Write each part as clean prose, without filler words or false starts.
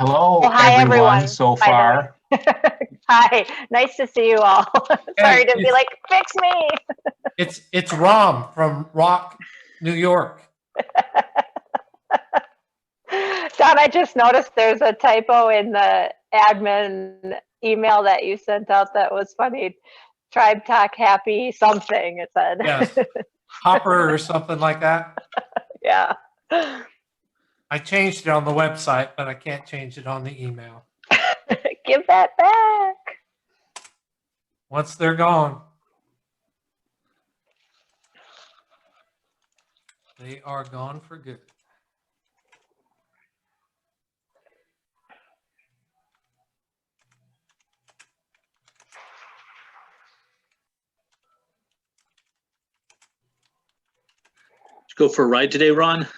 Hello, Well, hi, everyone. so Hi, far. Hi, nice to see you all. Sorry to be like, fix me. It's Rom from Rock, New York. Don, I just noticed there's a typo in the admin email that you sent out that was funny. Tribe Talk Happy something, it said. Yes, Hopper or something like that. Yeah. I changed it on the website, but I can't change it on the email. Give that back. Once they're gone, they are gone for good. Let's go for a ride today, Ron.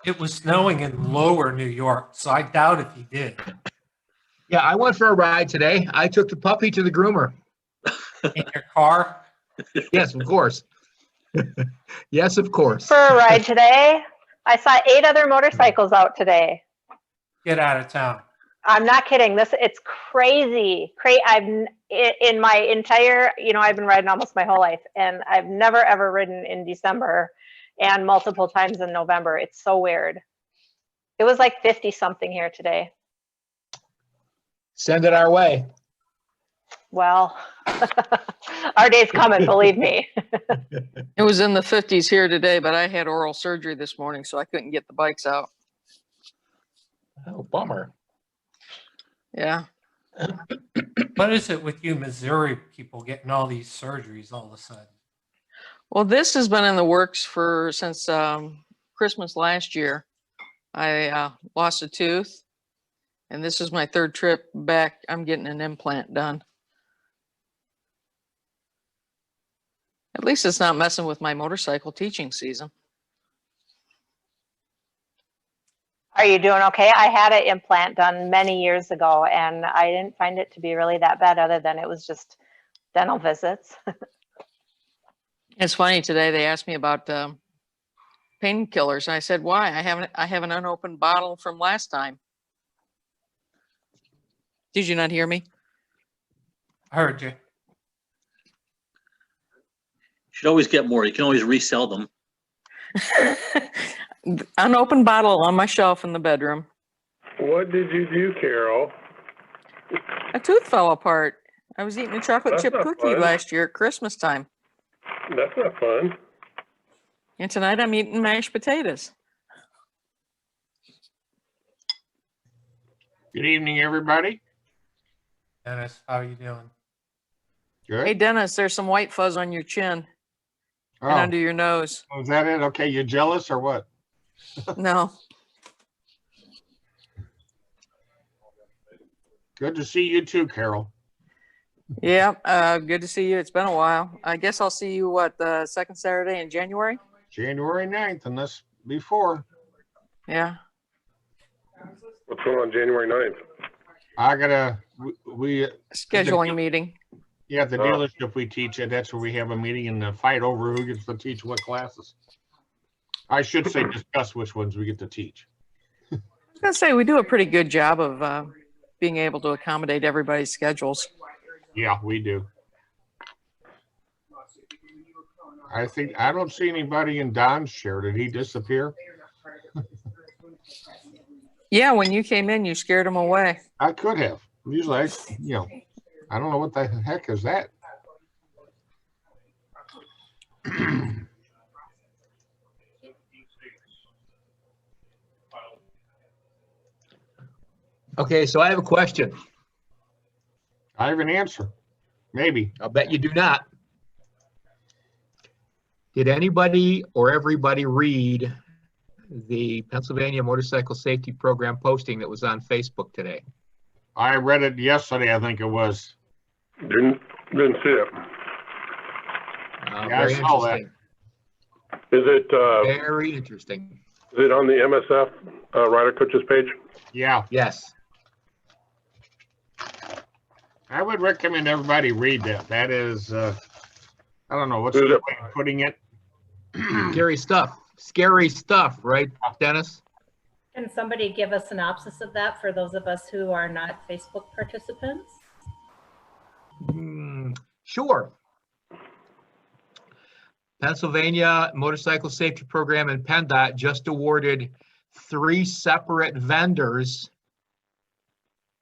It was snowing in lower New York, so I doubt if he did. Yeah, I went for a ride today. I took the puppy to the groomer. In your car? Yes, of course. Yes, of course. For a ride today, I saw 8 other motorcycles out today. Get out of town. I'm not kidding. It's crazy. I've in my entire, I've been riding almost my whole life, and I've never ever ridden in December and multiple times in November. It's so weird. It was like 50 something here today. Send it our way. Well, our day's coming, believe me. It was in the 50s here today, but I had oral surgery this morning, so I couldn't get the bikes out. Oh, bummer. Yeah. What is it with you Missouri people getting all these surgeries all of a sudden? Well, this has been in the works since Christmas last year. I lost a tooth, and this is my 3rd trip back. I'm getting an implant done. At least it's not messing with my motorcycle teaching season. Are you doing okay? I had an implant done many years ago, and I didn't find it to be really that bad, other than it was just dental visits. It's funny, today they asked me about painkillers. I said, why? I have an unopened bottle from last time. Did you not hear me? I heard you. Should always get more. You can always resell them. Unopened bottle on my shelf in the bedroom. What did you do, Carol? A tooth fell apart. I was eating a chocolate That's chip not cookie fun. last year at Christmas time. That's not fun. And tonight I'm eating mashed potatoes. Good evening, everybody. Dennis, how are you doing? Good. Hey, Dennis, there's some white fuzz on your chin and under your nose. Was that it? Okay, you jealous or what? No. Good to see you too, Carol. Yeah, good to see you. It's been a while. I guess I'll see you, the 2nd Saturday in January? January 9th, unless before. Yeah. What's going on January 9th? I gotta, we Scheduling meeting. yeah, the dealership we teach at, that's where we have a meeting and a fight over who gets to teach what classes. I should say discuss which ones we get to teach. I was going to say, we do a pretty good job of being able to accommodate everybody's schedules. Yeah, we do. I don't see anybody in Don's chair. Did he disappear? Yeah, when you came in, you scared him away. I could have. Usually, I don't know what the heck is that. Okay, so I have a question. I have an answer. Maybe. I'll bet you do not. Did anybody or everybody read the Pennsylvania Motorcycle Safety Program posting that was on Facebook today? I read it yesterday, I think it was. Didn't see it. Yeah, Very I saw that. interesting. Is it Very interesting. is it on the MSF Rider Coaches page? Yeah. Yes. I would recommend everybody read that. That is I don't know, what's the Who's way it? of putting it? Scary stuff, right, Dennis? Can somebody give a synopsis of that for those of us who are not Facebook participants? Sure. Pennsylvania Motorcycle Safety Program and PennDOT just awarded 3 separate vendors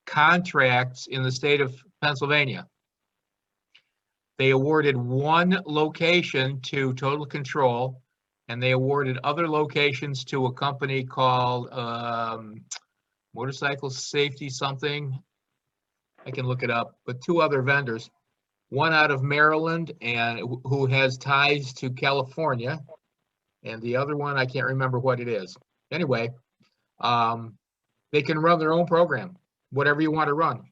contracts in the state of Pennsylvania. They awarded 1 location to Total Control, and they awarded other locations to a company called Motorcycle Safety something. I can look it up, but 2 other vendors. One out of Maryland and who has ties to California, and the other one, I can't remember what it is. Anyway, they can run their own program, whatever you want to run.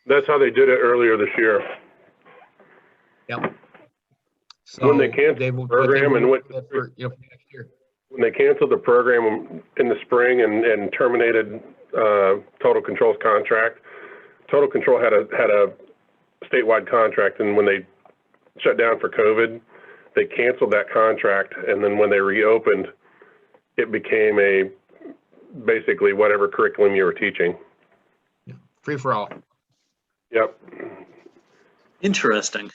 That's how they did it earlier this year. Yep. So When they canceled they the will, program and what, for, for next year. when they canceled the program in the spring and terminated Total Control's contract, Total Control had a statewide contract, and when they shut down for COVID, they canceled that contract, and then when they reopened, it became basically whatever curriculum you were teaching. Free for all. Yep. Interesting.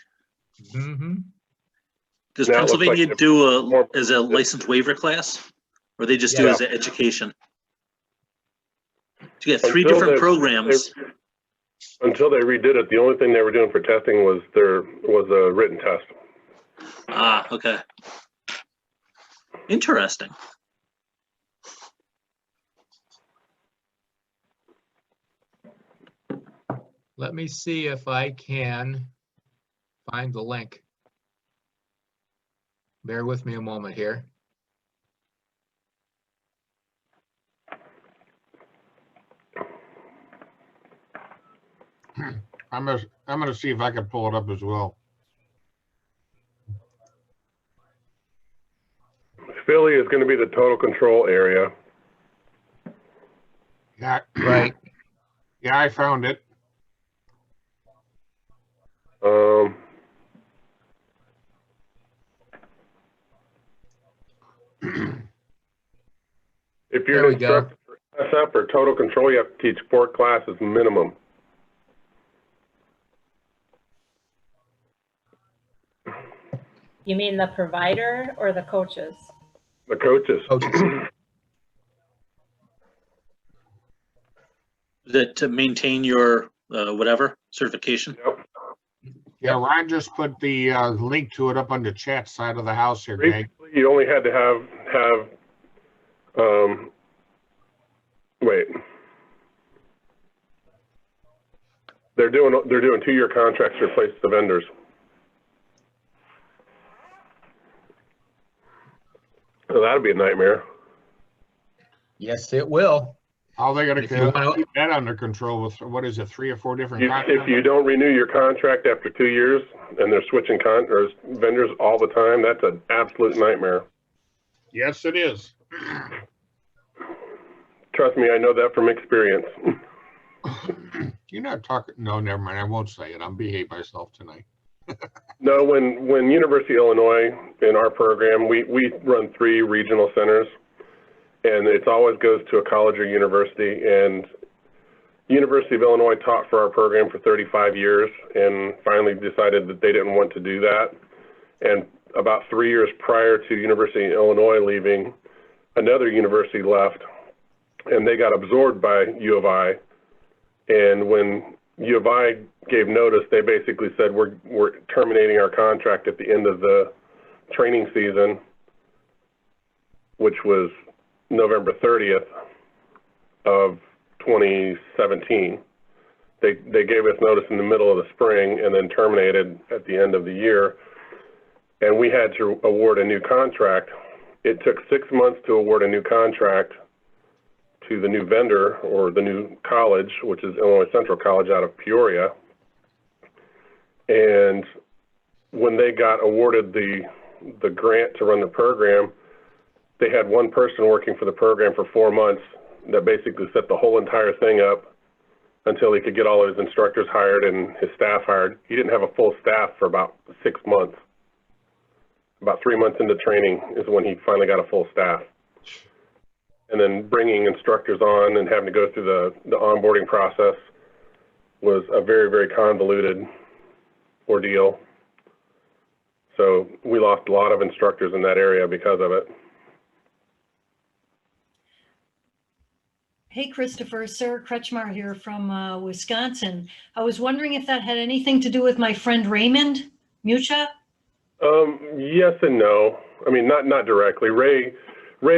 Mm-hmm. Does Now it looks Pennsylvania like do as a license waiver class, or they just do Yeah. as an education? So you got 3 Until different they- programs. Until they redid it, the only thing they were doing for testing was a written test. Ah, okay. Interesting. Let me see if I can find the link. Bear with me a moment here. I'm gonna see if I can pull it up as well. Philly is going to be the Total Control area. Yeah. Right. Yeah, I found it. If There you're we an go. instructor for SF or Total Control, you have to teach 4 classes minimum. You mean the provider or the coaches? The coaches. Coaches. Is that to maintain your whatever certification? Yep. Yeah, Ryan just put the link to it up on the chat side of the house here, Greg. Previously, you only had to have wait. They're doing 2-year contracts to replace the vendors. So that'd be a nightmare. Yes, it will. How are they gonna If you wanna- keep that under control with, what is it, 3 or 4 different If contracts? you don't renew your contract after 2 years and they're switching vendors all the time, that's an absolute nightmare. Yes, it is. Trust me, I know that from experience. You're not talking, no, never mind, I won't say it. I'll behave myself tonight. No, when University of Illinois in our program, we run 3 regional centers, and it always goes to a college or university. And University of Illinois taught for our program for 35 years and finally decided that they didn't want to do that. And about 3 years prior to University of Illinois leaving, another university left, and they got absorbed by U of I. And when U of I gave notice, they basically said, we're terminating our contract at the end of the training season, which was November 30th of 2017. They gave us notice in the middle of the spring and then terminated at the end of the year. And we had to award a new contract. It took 6 months to award a new contract to the new vendor or the new college, which is Illinois Central College out of Peoria. And when they got awarded the grant to run the program, they had one person working for the program for 4 months that basically set the whole entire thing up until he could get all of his instructors hired and his staff hired. He didn't have a full staff for about 6 months. about 3 months into training is when he finally got a full staff. And then bringing instructors on and having to go through the onboarding process was a very, very convoluted ordeal. So we lost a lot of instructors in that area because of it. Hey, Christopher, Sarah Kretschmar here from Wisconsin. I was wondering if that had anything to do with my friend Raymond Mucha? Yes and no. I mean, not directly. Ray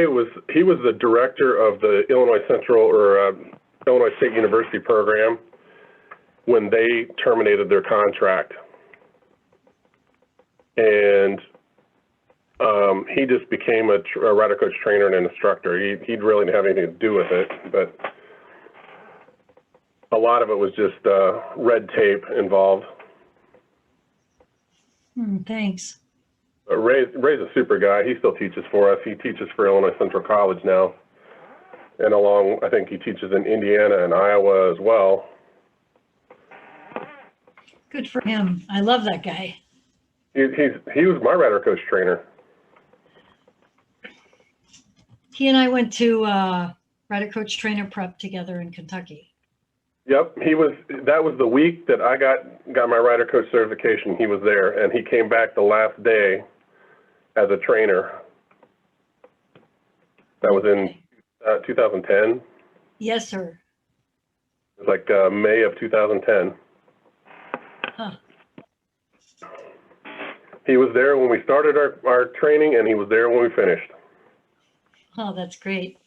was the director of the Illinois Central or Illinois State University program when they terminated their contract. And he just became a rider coach trainer and an instructor. He'd really didn't have anything to do with it, but a lot of it was just red tape involved. Thanks. Ray's a super guy. He still teaches for us. He teaches for Illinois Central College now. And I think he teaches in Indiana and Iowa as well. Good for him. I love that guy. He was my rider coach trainer. He and I went to rider coach trainer prep together in Kentucky. Yep, that was the week that I got my rider coach certification. He was there, and he came back the last day as a trainer. That was in 2010. Yes, sir. It was like May of 2010. Huh. He was there when we started our training, and he was there when we finished. Oh, that's great.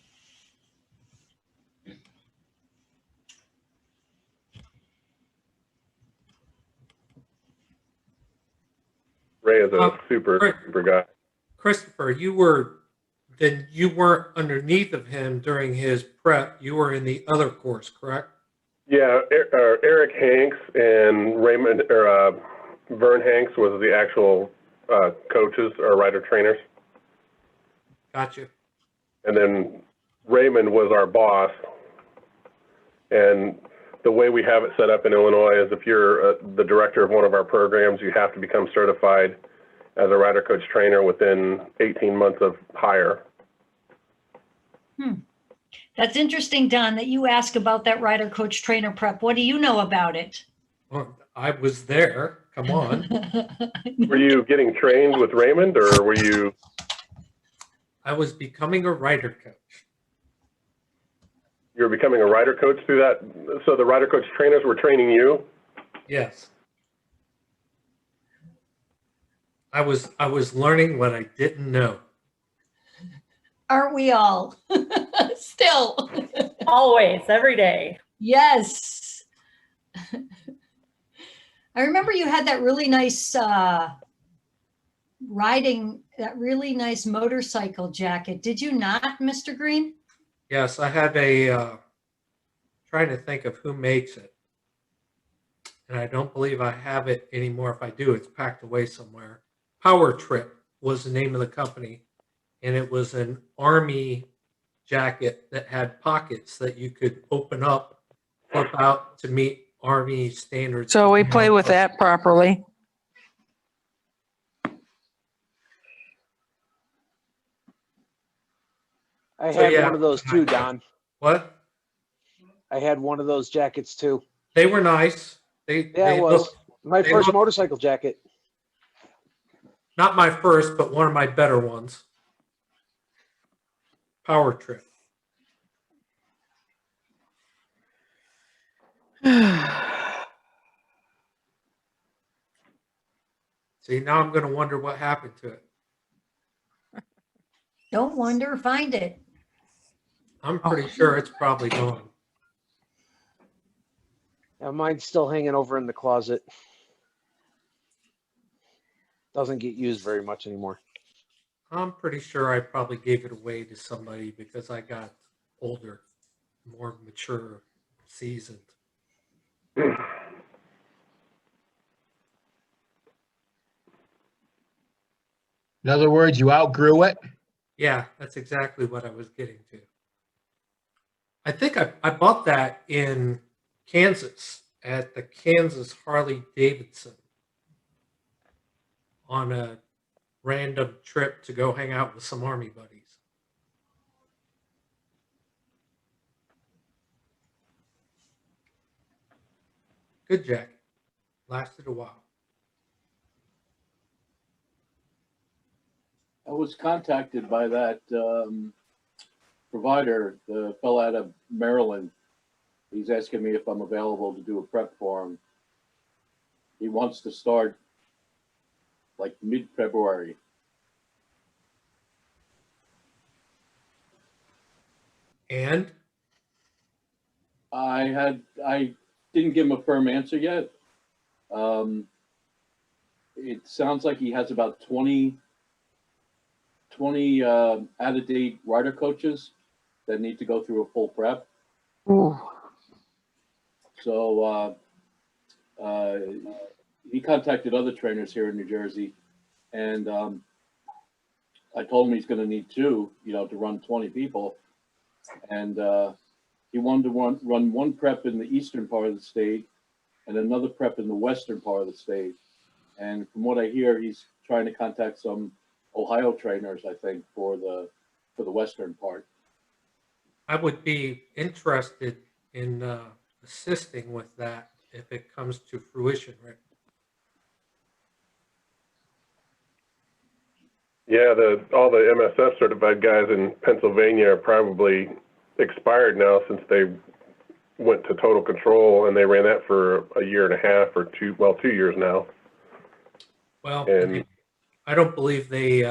Ray is a super guy. Christopher, you weren't underneath of him during his prep. You were in the other course, correct? Yeah, Eric Hanks and Raymond or Vern Hanks was the actual coaches or rider trainers. Gotcha. And then Raymond was our boss. And the way we have it set up in Illinois is if you're the director of one of our programs, you have to become certified as a rider coach trainer within 18 months of hire. That's interesting, Don, that you ask about that rider coach trainer prep. What do you know about it? Well, I was there. Come on. Were you getting trained with Raymond, or were you? I was becoming a rider coach. You were becoming a rider coach through that? So the rider coach trainers were training you? Yes. I was learning what I didn't know. Aren't we all? Still. Always, every day. Yes. I remember you had that really nice really nice motorcycle jacket. Did you not, Mr. Green? Yes, I had trying to think of who makes it. And I don't believe I have it anymore. If I do, it's packed away somewhere. Power Trip was the name of the company. And it was an Army jacket that had pockets that you could open up, flip out to meet Army standards. So we play with that properly. I So, had yeah. one of those too, Don. What? I had one of those jackets too. They were nice. Yeah, they it was looked- my they first looked- motorcycle jacket. Not my first, but one of my better ones. Power Trip. See, now I'm going to wonder what happened to it. Don't wonder, find it. I'm pretty sure it's probably gone. Yeah, mine's still hanging over in the closet. Doesn't get used very much anymore. I'm pretty sure I probably gave it away to somebody because I got older, more mature, seasoned. In other words, you outgrew it? Yeah, that's exactly what I was getting to. I think I bought that in Kansas at the Kansas Harley Davidson on a random trip to go hang out with some Army buddies. Good jacket. Lasted a while. I was contacted by that provider, the fellow out of Maryland. He's asking me if I'm available to do a prep for him. He wants to start like mid-February. And I didn't give him a firm answer yet. It sounds like he has about 20 out-of-date rider coaches that need to go through a full prep. Ooh. So he contacted other trainers here in New Jersey, and I told him he's going to need 2, to run 20 people. And he wanted to run one prep in the eastern part of the state and another prep in the western part of the state. And from what I hear, he's trying to contact some Ohio trainers, I think, for the western part. I would be interested in assisting with that if it comes to fruition, Rick. Yeah, all the MSF certified guys in Pennsylvania are probably expired now since they went to total control, and they ran that for a year and a half or 2 years now. Well, And I don't believe they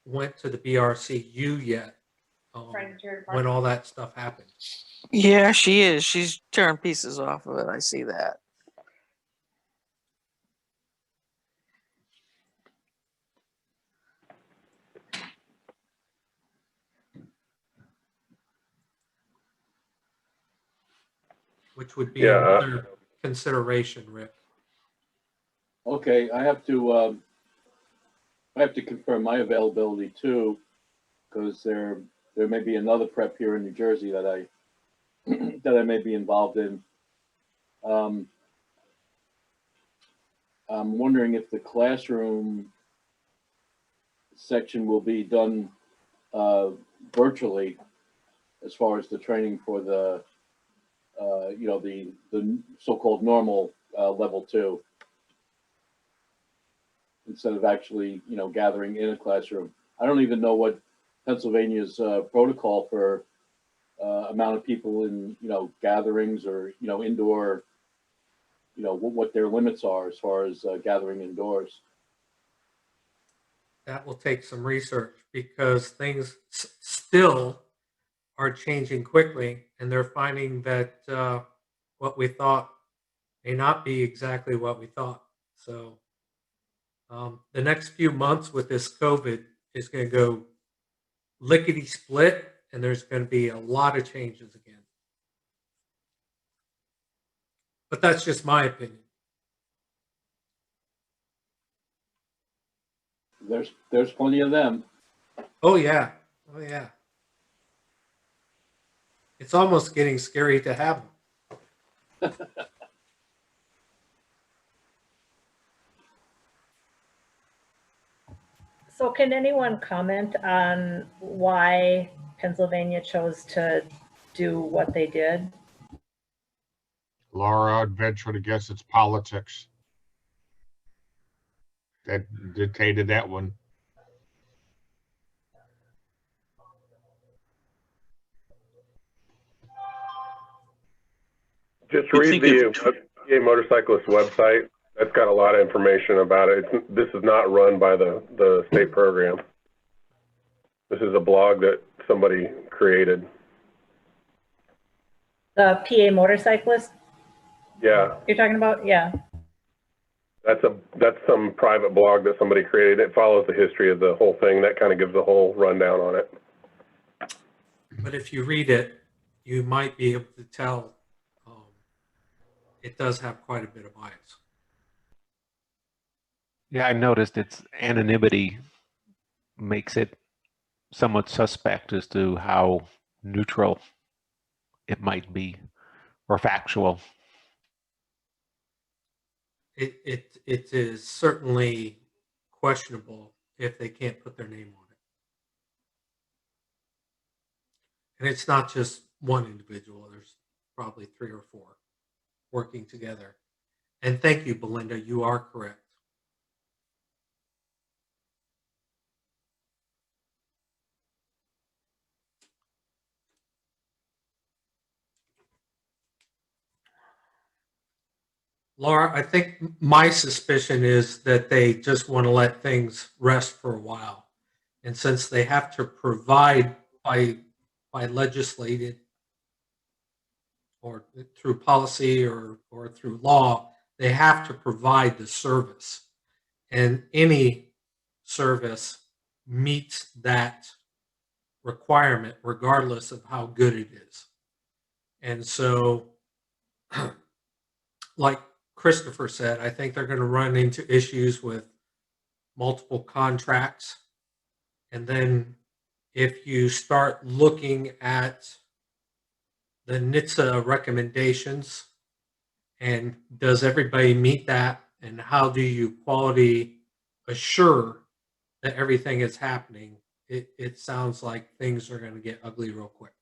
went to the BRCU yet when all that stuff happened. Yeah, she is. She's tearing pieces off of it. I see that. Which would be Yeah, another consideration, Rick. Okay, I have to confirm my availability too, because there may be another prep here in New Jersey that I that I may be involved in. I'm wondering if the classroom section will be done virtually, as far as the training for the the so-called normal level 2, instead of actually gathering in a classroom. I don't even know what Pennsylvania's protocol for amount of people in gatherings or indoor, what their limits are as far as gathering indoors. That will take some research because things still are changing quickly, and they're finding that what we thought may not be exactly what we thought. So the next few months with this COVID is going to go lickety split, and there's going to be a lot of changes again. But that's just my opinion. There's plenty of them. Oh yeah. Oh yeah. It's almost getting scary to have them. So can anyone comment on why Pennsylvania chose to do what they did? Laura, I'd venture to guess it's politics that dictated that one. just You'd read think the PA Motorcyclist website. That's got a lot of information about it. This is not run by the state program. This is a blog that somebody created. The PA Motorcyclist Yeah, you're talking about? Yeah. that's some private blog that somebody created. It follows the history of the whole thing. That kind of gives a whole rundown on it. But if you read it, you might be able to tell it does have quite a bit of bias. Yeah, I noticed its anonymity makes it somewhat suspect as to how neutral it might be or factual. It is certainly questionable if they can't put their name on it. And it's not just one individual. There's probably 3 or 4 working together. And thank you, Belinda. You are correct. Laura, I think my suspicion is that they just want to let things rest for a while. And since they have to provide by legislated or through policy or through law, they have to provide the service. And any service meets that requirement regardless of how good it is. And so, like Christopher said, I think they're going to run into issues with multiple contracts. And then if you start looking at the NHTSA recommendations, and does everybody meet that? And how do you quality assure that everything is happening? It sounds like things are going to get ugly real quick.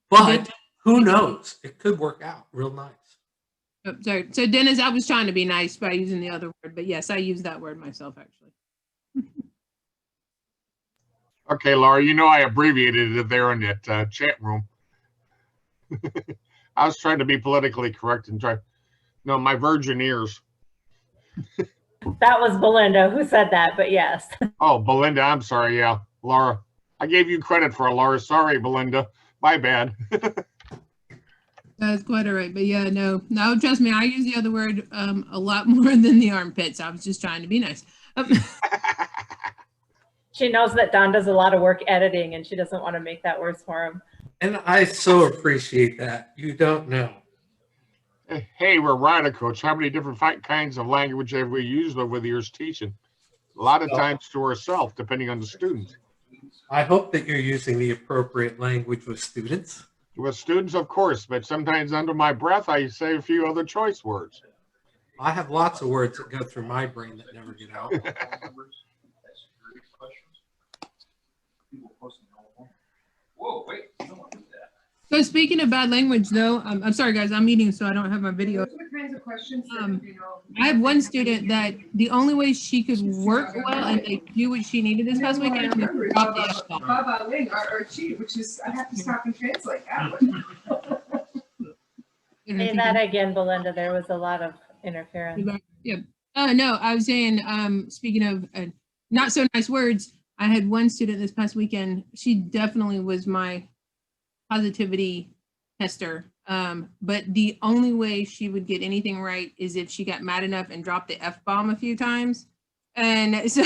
But who knows? It could work out real nice. Oh, sorry. So Dennis, I was trying to be nice by using the other word, but yes, I use that word myself actually. Okay, Laura, you know I abbreviated it there in that chat room. I was trying to be politically correct and try. No, my virgin ears. That was Belinda who said that, but yes. Oh, Belinda, I'm sorry. Yeah, Laura. I gave you credit for it, Laura. Sorry, Belinda. My bad. That's quite all right. But yeah, no, trust me, I use the other word a lot more than the armpits. I was just trying to be nice. She knows that Don does a lot of work editing and she doesn't want to make that worse for him. And I so appreciate that. You don't know. Hey, we're Rider Coach. How many different kinds of language have we used over the years teaching? A lot of times to ourselves, depending on the student. I hope that you're using the appropriate language with students. With students, of course, but sometimes under my breath, I say a few other choice words. I have lots of words that go through my brain that never get out. Whoa, wait, I don't want to do that. So speaking of bad language though, I'm sorry guys, I'm eating, so I don't have my video. What kinds of questions that, you know, I have one student that the only way she could work well and like do what she needed this past weekend was to drop the F-bomb. Baba Ling, our chief, which is, I have to stop and translate that. Say that again, Belinda. There was a lot of interference. Yeah. No, I was saying, speaking of not so nice words, I had one student this past weekend. She definitely was my positivity tester. But the only way she would get anything right is if she got mad enough and dropped the F-bomb a few times. And so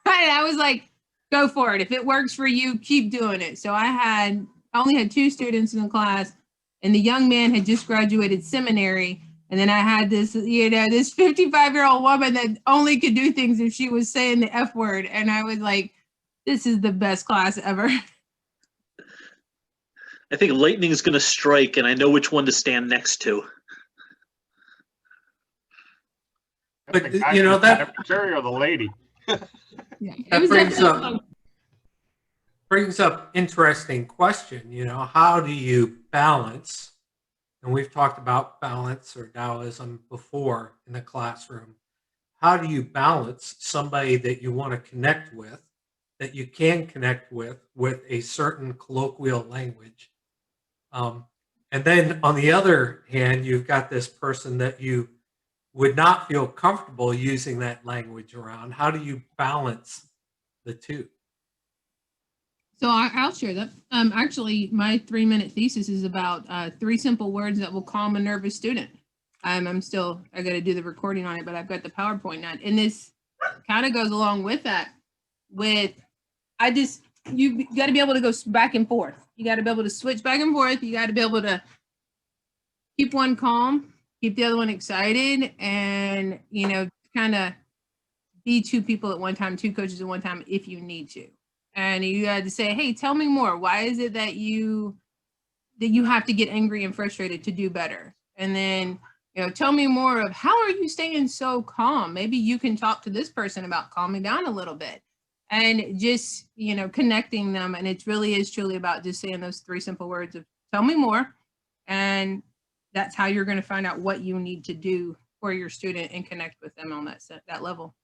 I was like, go for it. If it works for you, keep doing it. So I only had 2 students in the class, and the young man had just graduated seminary. And then I had this, this 55-year-old woman that only could do things if she was saying the F word. And I was like, this is the best class ever. I think lightning is going to strike, and I know which one to stand next to. But you know that secretary or the lady. Yeah, that brings up interesting question. You know, how do you balance? And we've talked about balance or Taoism before in the classroom. How do you balance somebody that you want to connect with, that you can connect with a certain colloquial language? And then on the other hand, you've got this person that you would not feel comfortable using that language around. How do you balance the two? So I'll share that. Actually, my 3-minute thesis is about 3 simple words that will calm a nervous student. I got to do the recording on it, but I've got the PowerPoint on. And this kind of goes along with that. You got to be able to go back and forth. You got to be able to switch back and forth. You got to be able to keep one calm, keep the other one excited, and, kind of be 2 people at one time, 2 coaches at one time if you need to. And you had to say, hey, tell me more. Why is it that you have to get angry and frustrated to do better? And then You know, tell me more of how are you staying so calm? Maybe you can talk to this person about calming down a little bit and just, you know, connecting them. And it really is truly about just saying those 3 simple words of tell me more. And that's how you're going to find out what you need to do for your student and connect with them on that level.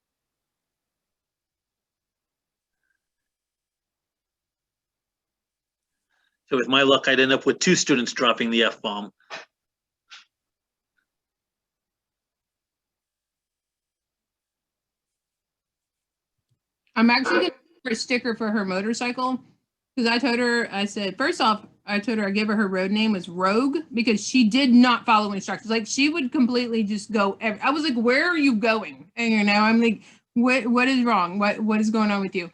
So with my luck, I'd end up with 2 students dropping the F-bomb. I'm actually going to give her a sticker for her motorcycle because I told her, I said, first off, I told her I gave her road name was Rogue because she did not follow instructions. Like she would completely just go. I was like, where are you going? And you know, I'm like, what is wrong? What is going on with you?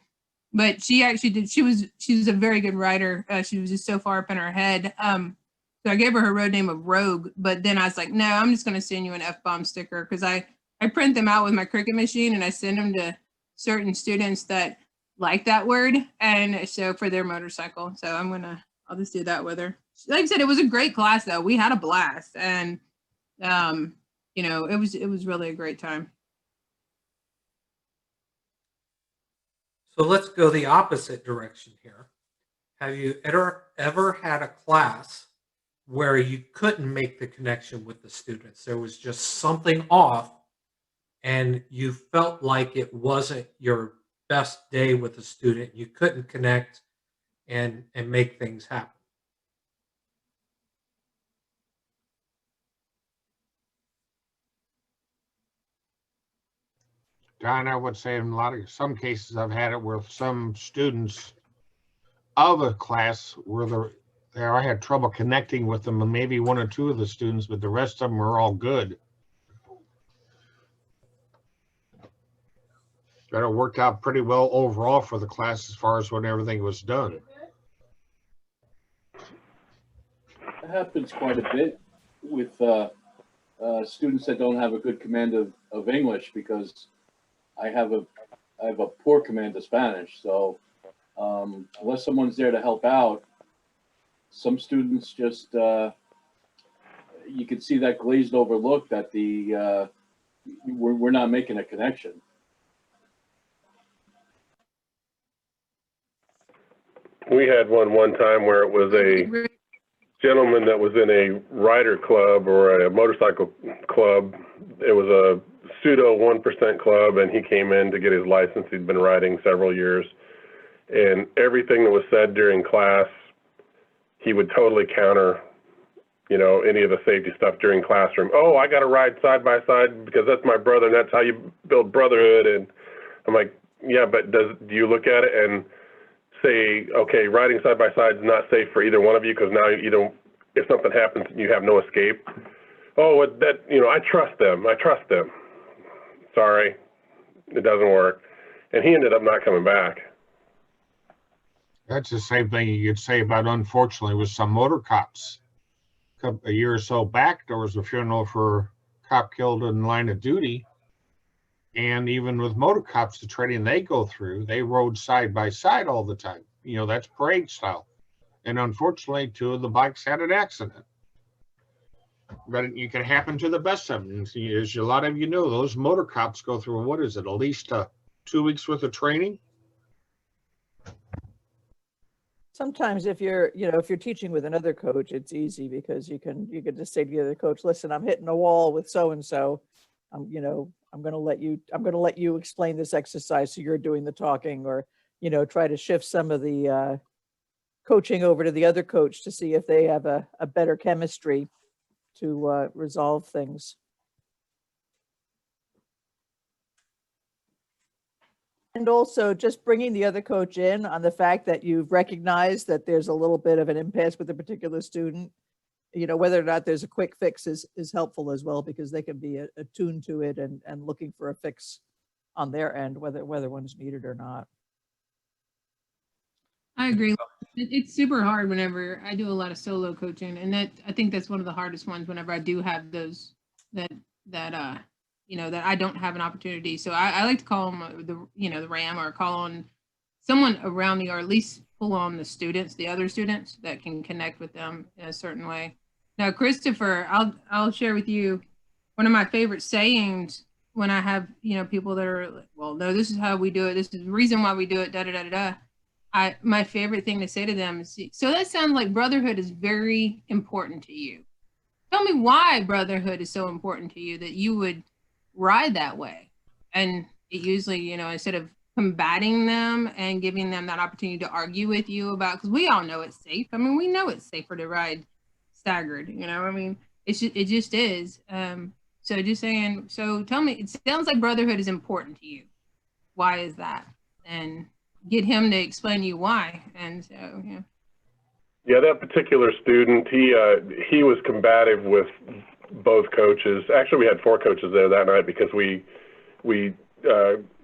But she actually did. She's a very good rider. She was just so far up in her head. So I gave her road name of Rogue, but then I was like, no, I'm just going to send you an F-bomb sticker because I print them out with my Cricut machine and I send them to certain students that like that word. And so for their motorcycle. So I'll just do that with her. Like I said, it was a great class though. We had a blast and, you know, it was really a great time. So let's go the opposite direction here. Have you ever had a class where you couldn't make the connection with the students? There was just something off and you felt like it wasn't your best day with a student. You couldn't connect and make things happen. Don, I would say in some cases I've had it where some students of a class were I had trouble connecting with them, and maybe 1 or 2 of the students, but the rest of them were all good. But it worked out pretty well overall for the class as far as when everything was done. It happens quite a bit with students that don't have a good command of English because I have a poor command of Spanish. So unless someone's there to help out, some students just you can see that glazed over look that we're not making a connection. We had one time where it was a gentleman that was in a rider club or a motorcycle club. It was a pseudo 1% club, and he came in to get his license. He'd been riding several years, and everything that was said during class, he would totally counter, you know, any of the safety stuff during classroom. Oh, I got to ride side by side because that's my brother, and that's how you build brotherhood. And I'm like, yeah, but do you look at it and say, okay, riding side by side is not safe for either one of you because now you don't, if something happens, you have no escape. Oh, that, you know, I trust them. Sorry, it doesn't work. And he ended up not coming back. That's the same thing you could say about, unfortunately, with some motor cops. A year or so back, there was a funeral for a cop killed in line of duty. And even with motor cops, the training they go through, they rode side by side all the time. You know, that's parade style. And unfortunately, 2 of the bikes had an accident. But you can happen to the best of them. As a lot of you know, those motor cops go through, what is it, at least 2 weeks worth of training? Sometimes if you're teaching with another coach, it's easy because you can just say to the other coach, listen, I'm hitting a wall with so-and-so. I'm going to let you explain this exercise so you're doing the talking, or, you know, try to shift some of the coaching over to the other coach to see if they have a better chemistry to resolve things. And also just bringing the other coach in on the fact that you've recognized that there's a little bit of an impasse with a particular student, you know, whether or not there's a quick fix is helpful as well, because they can be attuned to it and looking for a fix on their end, whether one's needed or not. I agree. It's super hard whenever I do a lot of solo coaching, and I think that's one of the hardest ones whenever I do have those that you know, that I don't have an opportunity. So I like to call them the RAM, or call on someone around me, or at least pull on the other students that can connect with them in a certain way. Now, Christopher, I'll share with you. one of my favorite sayings when I have, people that are like, well, no, this is how we do it. This is the reason why we do it, da da da da da. My favorite thing to say to them is, so that sounds like brotherhood is very important to you. Tell me why brotherhood is so important to you that you would ride that way. And it usually, instead of combating them and giving them that opportunity to argue with you about, because we all know it's safe. I mean, we know it's safer to ride staggered, I mean, it just is. So just saying, so tell me, it sounds like brotherhood is important to you. Why is that? And get him to explain to you why. And so, yeah. Yeah, that particular student, he was combative with both coaches. Actually, we had 4 coaches there that night because we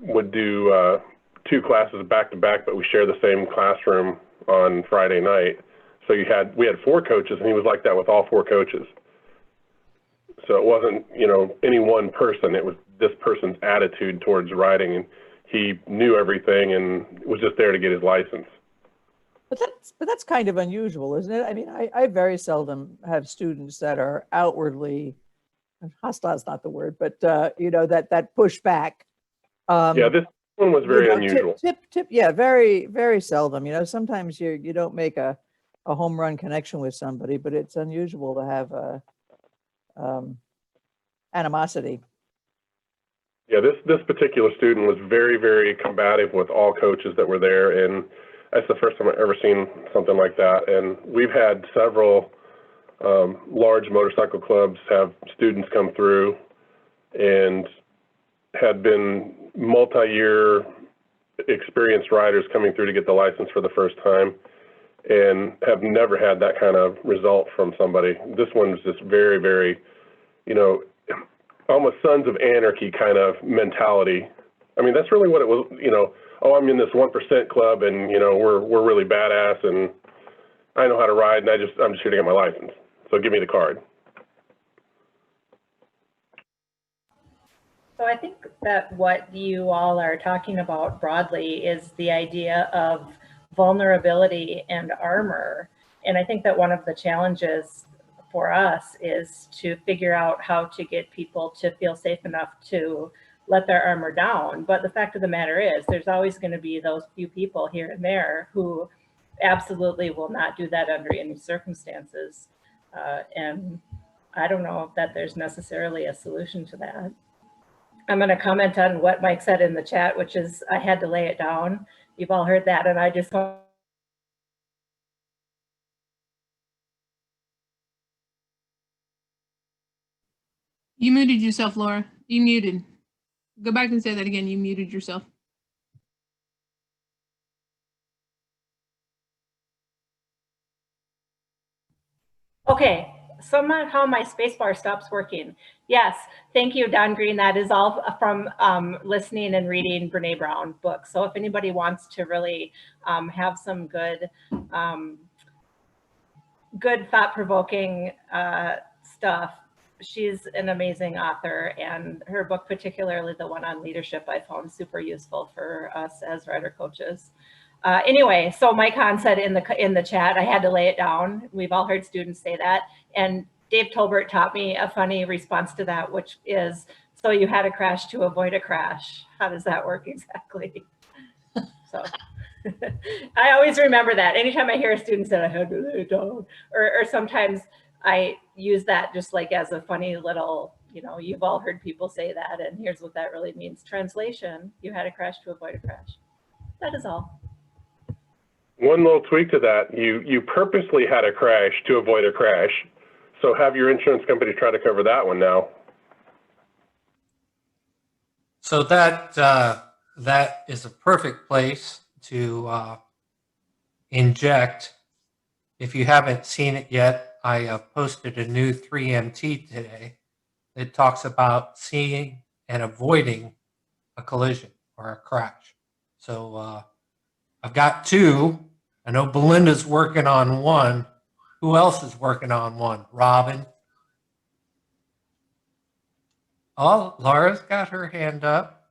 would do 2 classes back to back, but we share the same classroom on Friday night. So we had 4 coaches, and he was like that with all 4 coaches. So it wasn't, any one person. It was this person's attitude towards riding, and he knew everything and was just there to get his license. But that's kind of unusual, isn't it? I mean, I very seldom have students that are outwardly, hostile is not the word, but that push back. Yeah, this one was very unusual. Yeah, very, very seldom. Sometimes you don't make a home run connection with somebody, but it's unusual to have animosity. Yeah, this particular student was very, very combative with all coaches that were there, and that's the first time I've ever seen something like that. And we've had several large motorcycle clubs have students come through and had been multi-year experienced riders coming through to get the license for the first time and have never had that kind of result from somebody. This one was just very, very, almost Sons of Anarchy kind of mentality. I mean, that's really what it was, oh, I'm in this 1% club and, we're really badass and I know how to ride and I'm just here to get my license. So give me the card. So I think that what you all are talking about broadly is the idea of vulnerability and armor. And I think that one of the challenges for us is to figure out how to get people to feel safe enough to let their armor down. But the fact of the matter is there's always going to be those few people here and there who absolutely will not do that under any circumstances. And I don't know that there's necessarily a solution to that. I'm going to comment on what Mike said in the chat, which is I had to lay it down. You've all heard that, and I just want You muted yourself, Laura. You muted. Go back and say that again. You muted yourself. Okay, somehow my spacebar stops working. Yes, thank you, Don Green. That is all from listening and reading Brene Brown books. So if anybody wants to really have some good thought-provoking stuff, she's an amazing author, and her book, particularly the one on leadership, I found super useful for us as rider coaches. Anyway, so Mike Hahn said in the chat, I had to lay it down. We've all heard students say that. And Dave Tolbert taught me a funny response to that, which is, so you had a crash to avoid a crash. How does that work exactly? So I always remember that. Anytime I hear a student say I had to lay it down, or sometimes I use that just like as a funny little, you've all heard people say that, and here's what that really means. Translation, you had a crash to avoid a crash. That is all. One little tweak to that, you purposely had a crash to avoid a crash. So have your insurance company try to cover that one now. So that is a perfect place to inject. If you haven't seen it yet, I posted a new 3MT today that talks about seeing and avoiding a collision or a crash. So I've got 2. I know Belinda's working on one. Who else is working on one? Robin? Oh, Laura's got her hand up.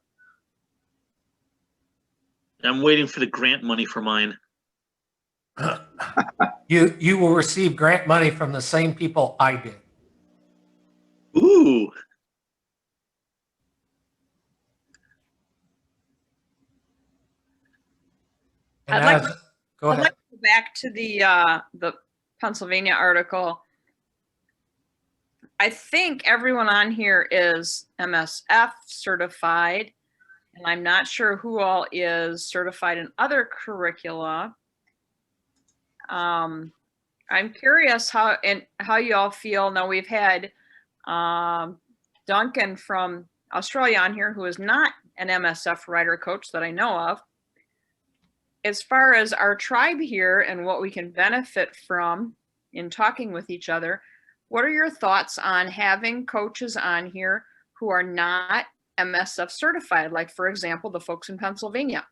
I'm waiting for the grant money for mine. You will receive grant money from the same people I did. Ooh. And I'd like as, to- go I'd ahead. like to go back to the Pennsylvania article. I think everyone on here is MSF certified, and I'm not sure who all is certified in other curricula. I'm curious how you all feel. Now we've had Duncan from Australia on here, who is not an MSF rider coach that I know of. As far as our tribe here and what we can benefit from in talking with each other, what are your thoughts on having coaches on here who are not MSF certified? Like, for example, the folks in Pennsylvania,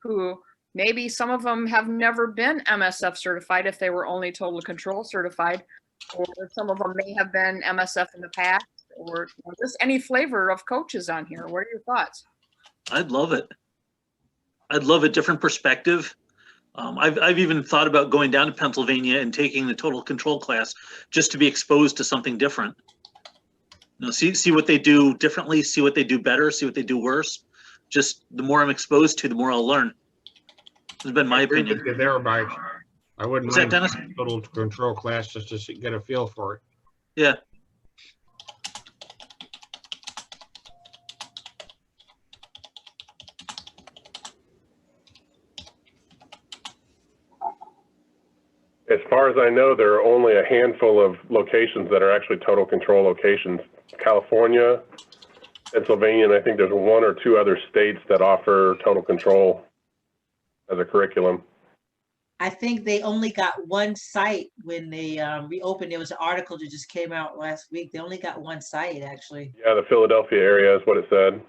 who maybe some of them have never been MSF certified if they were only total control certified, or some of them may have been MSF in the past, or just any flavor of coaches on here. What are your thoughts? I'd love it. I'd love a different perspective. I've even thought about going down to Pennsylvania and taking the total control class just to be exposed to something different. You know, see what they do differently, see what they do better, see what they do worse. Just the more I'm exposed to, the more I'll learn. Has been my agree with opinion. you there, Mike. I wouldn't What's that, mind Dennis? total control class just to get a feel for it. Yeah. As far as I know, there are only a handful of locations that are actually total control locations. California, Pennsylvania, and I think there's one or two other states that offer total control as a curriculum. I think they only got one site when they reopened. There was an article that just came out last week. They only got one site, actually. Yeah, the Philadelphia area is what it said.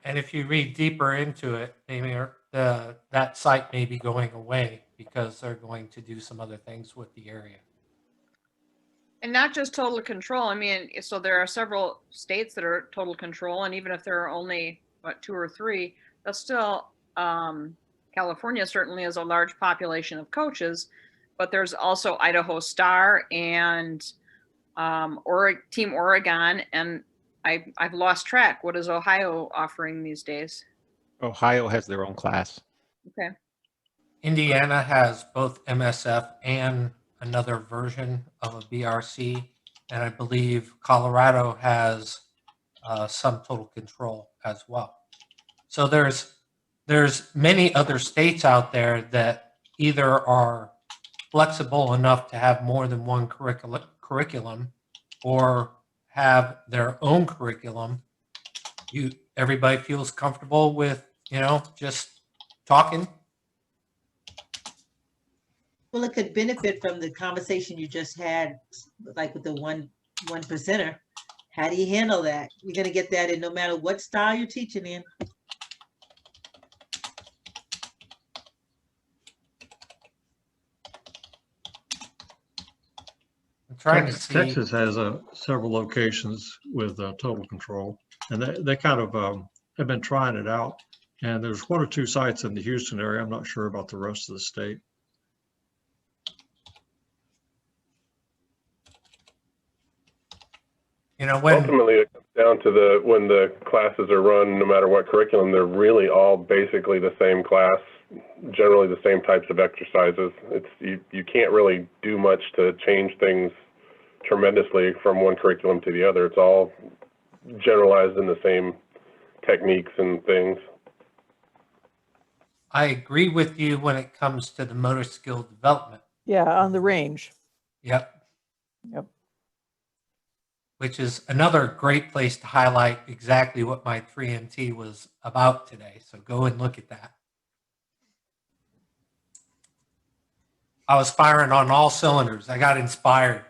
And if you read deeper into it, that site may be going away because they're going to do some other things with the area. And not just total control. I mean, so there are several states that are total control, and even if there are only what 2 or 3, that's still California certainly has a large population of coaches, but there's also Idaho Star and Team Oregon, and I've lost track. What is Ohio offering these days? Ohio has their own class. Okay. Indiana has both MSF and another version of a BRC, and I believe Colorado has some total control as well. So there's many other states out there that either are flexible enough to have more than one curriculum or have their own curriculum. Everybody feels comfortable with, just talking. Well, it could benefit from the conversation you just had, like with the one percenter. How do you handle that? You're going to get that in no matter what style you're teaching in. Texas has several locations with total control, and they kind of have been trying it out. And there's 1 or 2 sites in the Houston area. I'm not sure about the rest of the state. Ultimately, it comes down to when the classes are run, no matter what curriculum, they're really all basically the same class, generally the same types of exercises. You can't really do much to change things tremendously from one curriculum to the other. It's all generalized in the same techniques and things. I agree with you when it comes to the motor skill development. Yeah, on the range. Yep. Yep. Which is another great place to highlight exactly what my 3MT was about today. So go and look at that. I was firing on all cylinders. I got inspired.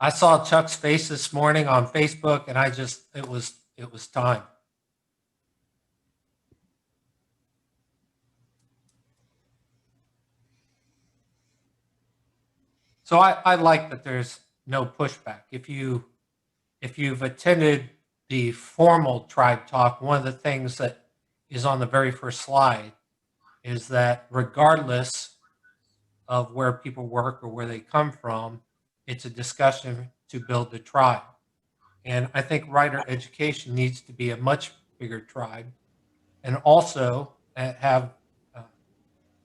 I saw Chuck's face this morning on Facebook, and it was time. So I like that there's no pushback. If you've attended the formal tribe talk, one of the things that is on the very first slide is that regardless of where people work or where they come from, it's a discussion to build the tribe. And I think rider education needs to be a much bigger tribe, and also have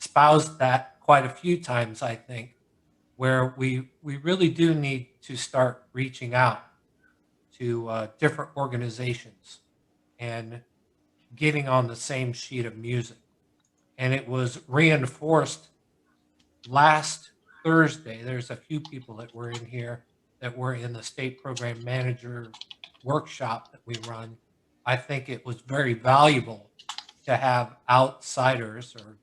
espoused that quite a few times, I think, where we really do need to start reaching out to different organizations and getting on the same sheet of music. And it was reinforced last Thursday. There's a few people that were in here that were in the state program manager workshop that we run. I think it was very valuable to have outsiders, or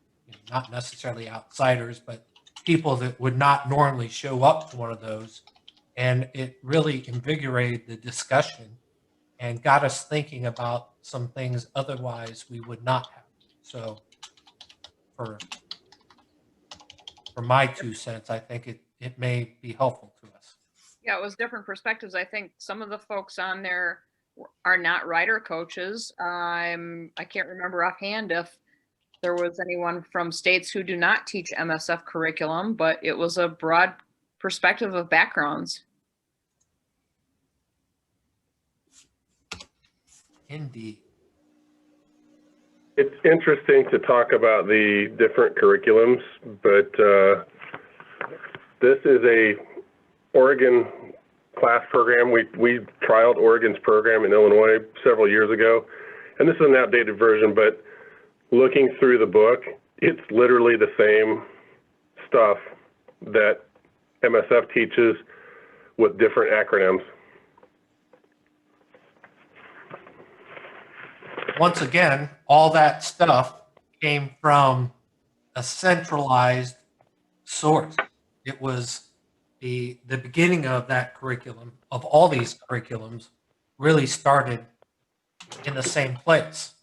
not necessarily outsiders, but people that would not normally show up to one of those. And it really invigorated the discussion and got us thinking about some things otherwise we would not have. So for my 2 cents, I think it may be helpful to us. Yeah, it was different perspectives. I think some of the folks on there are not rider coaches. I can't remember offhand if there was anyone from states who do not teach MSF curriculum, but it was a broad perspective of backgrounds. Indeed. It's interesting to talk about the different curriculums, but this is a Oregon class program. We trialed Oregon's program in Illinois several years ago, and this is an outdated version, but looking through the book, it's literally the same stuff that MSF teaches with different acronyms. Once again, all that stuff came from a centralized source. It was the beginning of that curriculum, of all these curriculums, really started in the same place.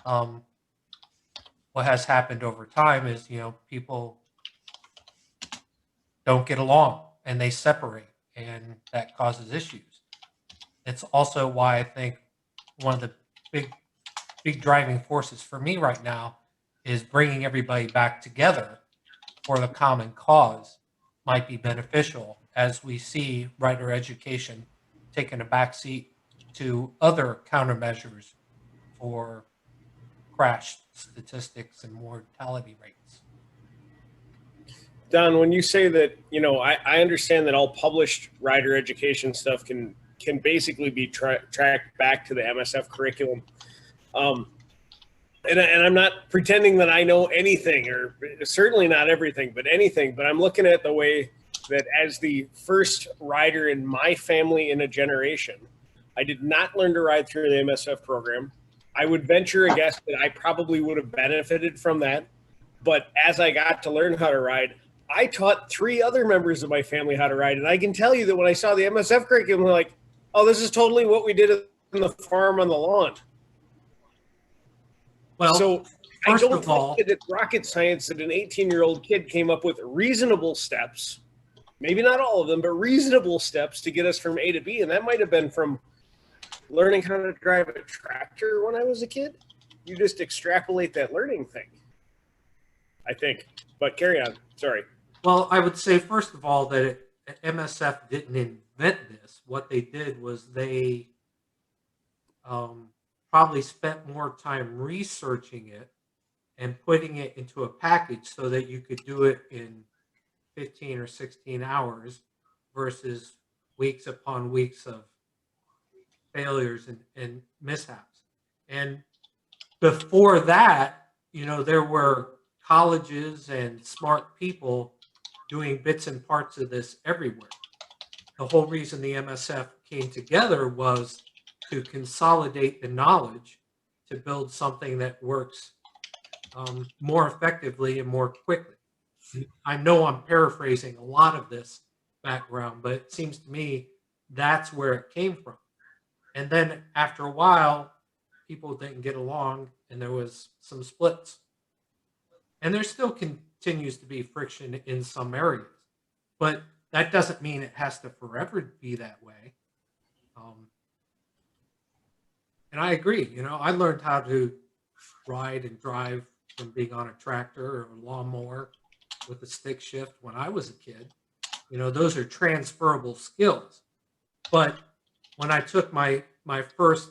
What has happened over time is, people don't get along and they separate, and that causes issues. It's also why I think one of the big driving forces for me right now is bringing everybody back together for the common cause might be beneficial as we see rider education taking a backseat to other countermeasures for crash statistics and mortality rates. Don, when you say that, I understand that all published rider education stuff can basically be tracked back to the MSF curriculum. And I'm not pretending that I know anything, or certainly not everything, but anything. But I'm looking at the way that as the first rider in my family in a generation, I did not learn to ride through the MSF program. I would venture a guess that I probably would have benefited from that. But as I got to learn how to ride, I taught 3 other members of my family how to ride. And I can tell you that when I saw the MSF curriculum, I'm like, oh, this is totally what we did on the farm on the lawn. Well, so I don't think that it's rocket science that an 18-year-old kid came up with reasonable steps, maybe not all of them, but reasonable steps to get us from A to B. And that might have been from learning how to drive a tractor when I was a kid. You just extrapolate that learning thing, I think. But carry on. Sorry. Well, I would say, first of all, that MSF didn't invent this. What they did was they probably spent more time researching it and putting it into a package so that you could do it in 15 or 16 hours versus weeks upon weeks of failures and mishaps. And before that, there were colleges and smart people doing bits and parts of this everywhere. The whole reason the MSF came together was to consolidate the knowledge to build something that works more effectively and more quickly. I know I'm paraphrasing a lot of this background, but it seems to me that's where it came from. And then after a while, people didn't get along and there was some splits. And there still continues to be friction in some areas, but that doesn't mean it has to forever be that way. And I agree, I learned how to ride and drive from being on a tractor or a lawnmower with a stick shift when I was a kid. Those are transferable skills. But when I took my first,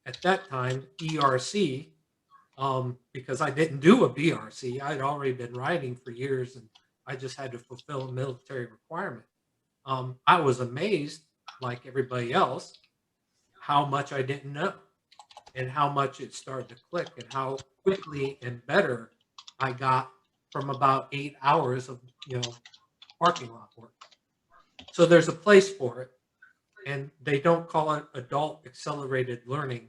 at that time, ERC, because I didn't do a BRC. I'd already been riding for years, and I just had to fulfill a military requirement. I was amazed, like everybody else, how much I didn't know and how much it started to click and how quickly and better I got from about 8 hours of, parking lot work. So there's a place for it, and they don't call it adult accelerated learning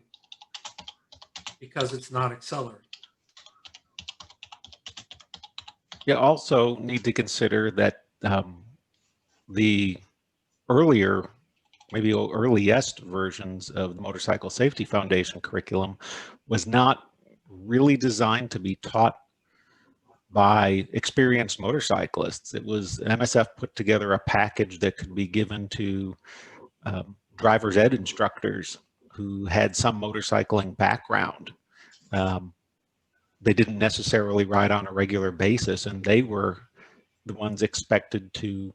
because it's not accelerated. You also need to consider that the earlier, maybe earliest versions of the Motorcycle Safety Foundation curriculum was not really designed to be taught by experienced motorcyclists. It was MSF put together a package that could be given to driver's ed instructors who had some motorcycling background. They didn't necessarily ride on a regular basis, and they were the ones expected to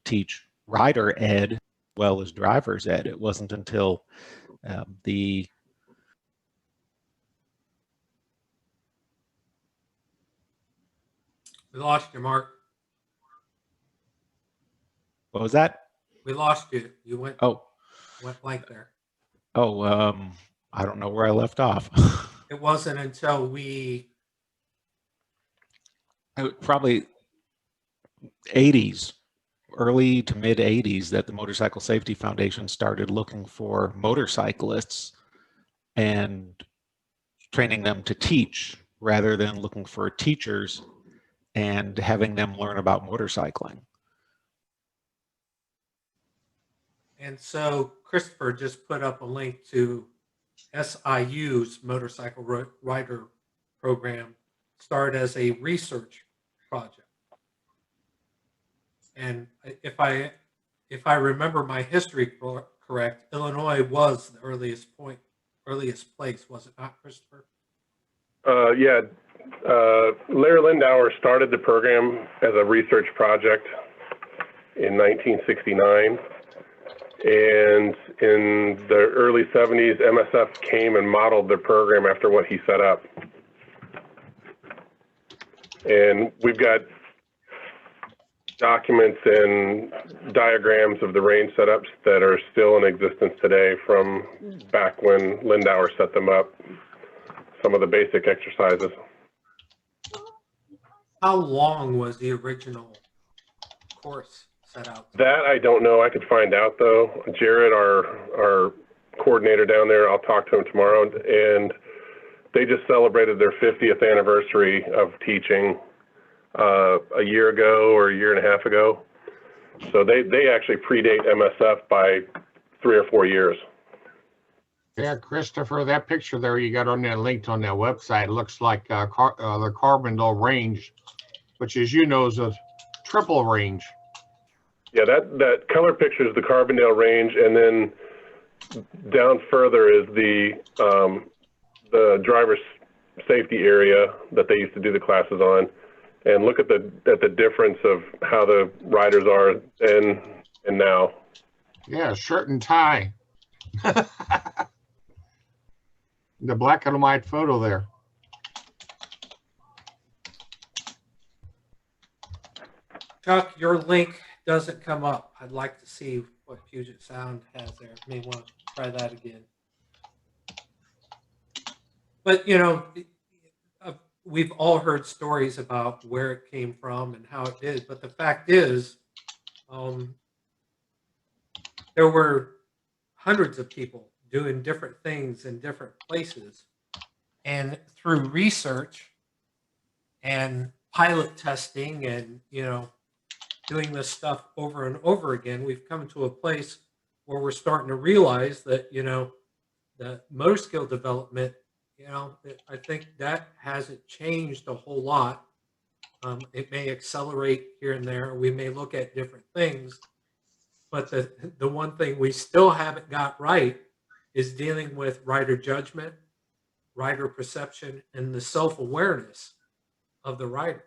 teach rider ed as well as driver's ed. It wasn't until we lost you, Mark. What was that? We lost you. You went blank there. I don't know where I left off. It wasn't until probably 80s, early to mid 80s, that the Motorcycle Safety Foundation started looking for motorcyclists and training them to teach rather than looking for teachers and having them learn about motorcycling. And so Christopher just put up a link to SIU's motorcycle rider program, started as a research project. And if I remember my history correct, Illinois was the earliest place, was it not, Christopher? Yeah, Larry Lindauer started the program as a research project in 1969. And in the early 70s, MSF came and modeled their program after what he set up. And we've got documents and diagrams of the range setups that are still in existence today from back when Lindauer set them up, some of the basic exercises. How long was the original course set out? That I don't know. I could find out though. Jared, our coordinator down there, I'll talk to him tomorrow, and they just celebrated their 50th anniversary of teaching a year ago or a year and a half ago. So they actually predate MSF by 3 or 4 years. Yeah, Christopher, that picture there you got on that linked on that website looks like the Carbondale Range, which, as you know, is a triple range. Yeah, that color picture is the Carbondale Range, and then down further is the driver's safety area that they used to do the classes on. And look at the difference of how the riders are then and now. Yeah, shirt and tie. The black and white photo there. Chuck, your link doesn't come up. I'd like to see what Puget Sound has there. May want to try that again. But we've all heard stories about where it came from and how it is, but the fact is, there were hundreds of people doing different things in different places, and through research and pilot testing and doing this stuff over and over again, we've come to a place where we're starting to realize that the motor skill development, I think that hasn't changed a whole lot. It may accelerate here and there. We may look at different things, but the one thing we still haven't got right is dealing with rider judgment, rider perception, and the self-awareness of the rider.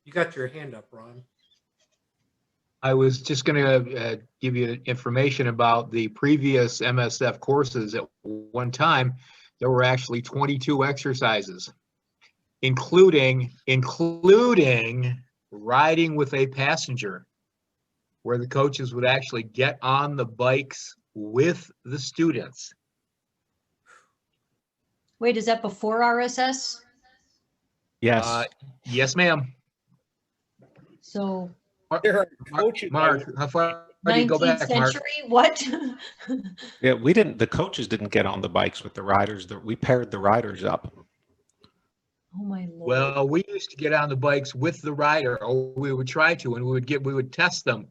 You got your hand up, Ron. I was just going to give you information about the previous MSF courses. At one time, there were actually 22 exercises, including riding with a passenger, where the coaches would actually get on the bikes with the students. Wait, is that before RSS? Yes. Yes, ma'am. So Mark, how far do you go 19th back, Mark? century? What? Yeah, the coaches didn't get on the bikes with the riders. We paired the riders up. Oh my Lord. Well, we used to get on the bikes with the rider, or we would try to, and we would test them.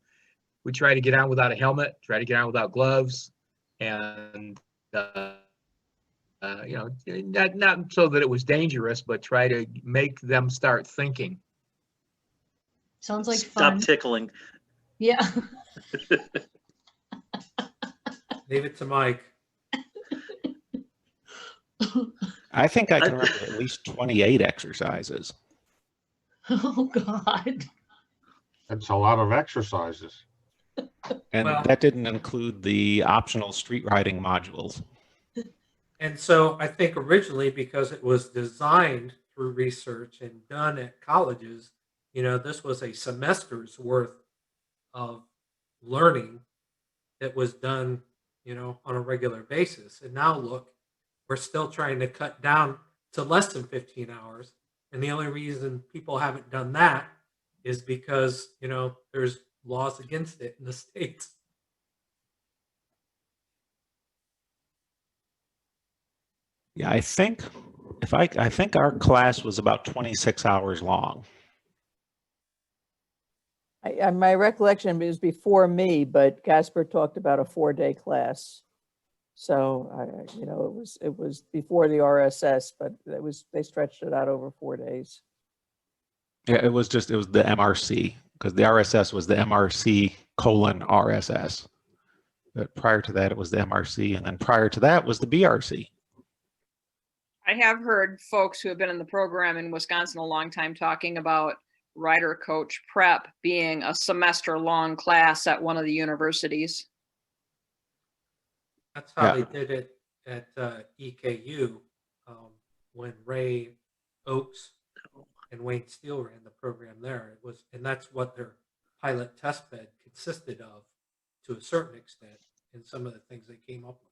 We try to get on without a helmet, try to get on without gloves, and you know, not so that it was dangerous, but try to make them start thinking. Sounds like Stop fun. tickling. Yeah. Leave it to Mike. I think I can remember at least 28 exercises. Oh God. That's a lot of exercises. And Well- that didn't include the optional street riding modules. And so I think originally, because it was designed through research and done at colleges, this was a semester's worth of learning that was done, on a regular basis. And now look, we're still trying to cut down to less than 15 hours. And the only reason people haven't done that is because, there's laws against it in the States. Yeah, I think I think our class was about 26 hours long. My recollection is before me, but Casper talked about a 4-day class. So it was before the RSS, but they stretched it out over 4 days. Yeah, it was the MRC, because the RSS was the MRC : RSS. But prior to that, it was the MRC, and then prior to that was the BRC. I have heard folks who have been in the program in Wisconsin a long time talking about rider coach prep being a semester-long class at one of the universities. That's how they did it at EKU when Ray Oakes and Wayne Steele ran the program there. And that's what their pilot test bed consisted of to a certain extent, and some of the things they came up with.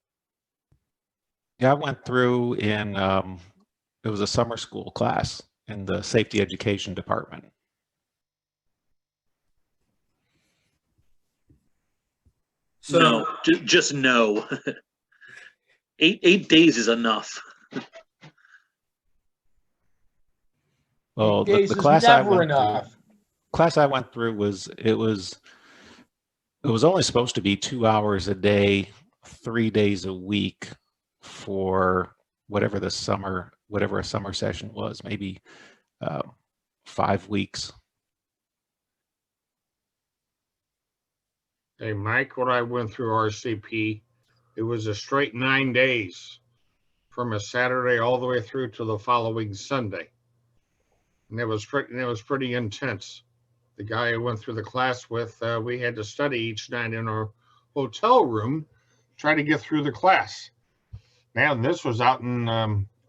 Yeah, I went through in it was a summer school class in the safety education department. So, no, just no. 8 days is enough. Well, Days the is class I never went enough. through, was it was only supposed to be 2 hours a day, 3 days a week for whatever a summer session was, maybe 5 weeks. Hey, Mike, when I went through RCP, it was a straight 9 days from a Saturday all the way through to the following Sunday. And it was pretty intense. The guy I went through the class with, we had to study each night in our hotel room, try to get through the class. Now, this was out in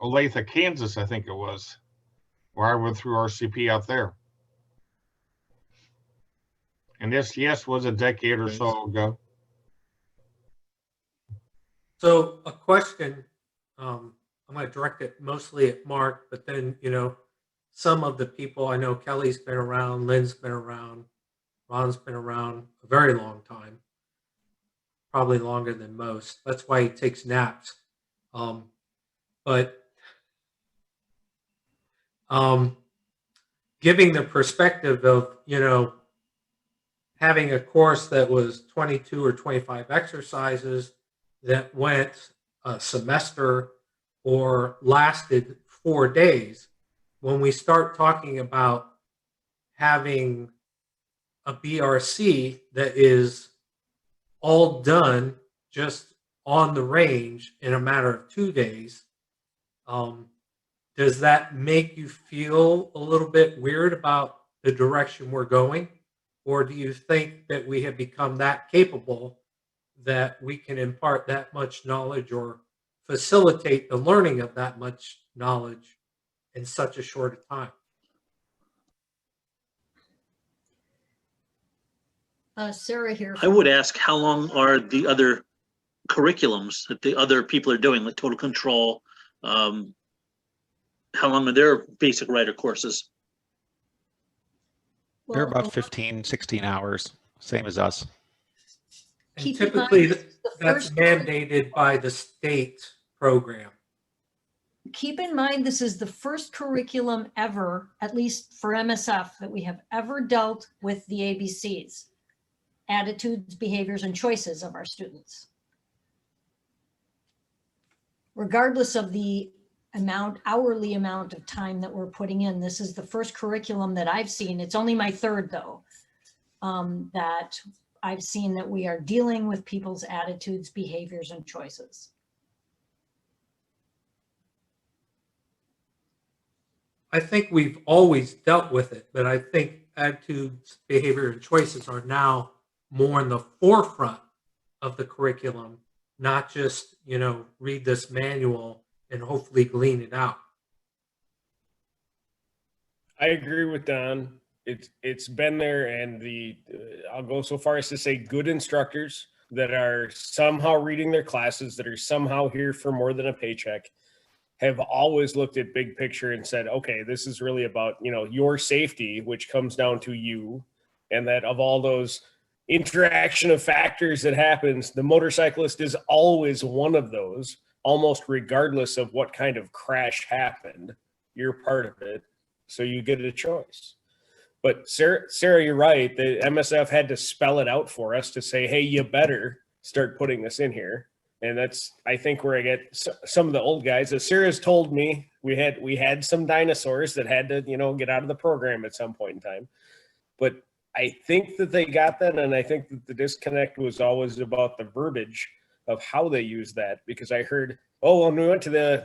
Olathe, Kansas, I think it was, where I went through RCP out there. And this, yes, was a decade or so ago. So a question, I'm going to direct it mostly at Mark, but then, some of the people, I know Kelly's been around, Lynn's been around, Ron's been around a very long time, probably longer than most. That's why he takes naps. But giving the perspective of, having a course that was 22 or 25 exercises that went a semester or lasted 4 days, when we start talking about having a BRC that is all done just on the range in a matter of 2 days, does that make you feel a little bit weird about the direction we're going? Or do you think that we have become that capable that we can impart that much knowledge or facilitate the learning of that much knowledge in such a short a time. Sarah here. I would ask, how long are the other curriculums that the other people are doing, like total control? How long are their basic rider courses? They're Well, about 15, 16 hours, same as us. And keep in mind, typically this is the that's first mandated by the state program. keep in mind, this is the first curriculum ever, at least for MSF, that we have ever dealt with the ABCs, attitudes, behaviors, and choices of our students. Regardless of the hourly amount of time that we're putting in, this is the first curriculum that I've seen. It's only my third though, that I've seen that we are dealing with people's attitudes, behaviors, and choices. I think we've always dealt with it, but I think attitudes, behavior, and choices are now more in the forefront of the curriculum, not just, read this manual and hopefully glean it out. I agree with Don. It's been there, and I'll go so far as to say good instructors that are somehow reading their classes, that are somehow here for more than a paycheck, have always looked at big picture and said, okay, this is really about, your safety, which comes down to you. And that of all those interaction of factors that happens, the motorcyclist is always one of those, almost regardless of what kind of crash happened. You're part of it. So you get a choice. But Sarah, you're right. The MSF had to spell it out for us to say, hey, you better start putting this in here. And that's, I think, where I get some of the old guys. As Sarah's told me, we had some dinosaurs that had to, get out of the program at some point in time. But I think that they got that, and I think that the disconnect was always about the verbiage of how they use that. Because I heard, oh, when we went to the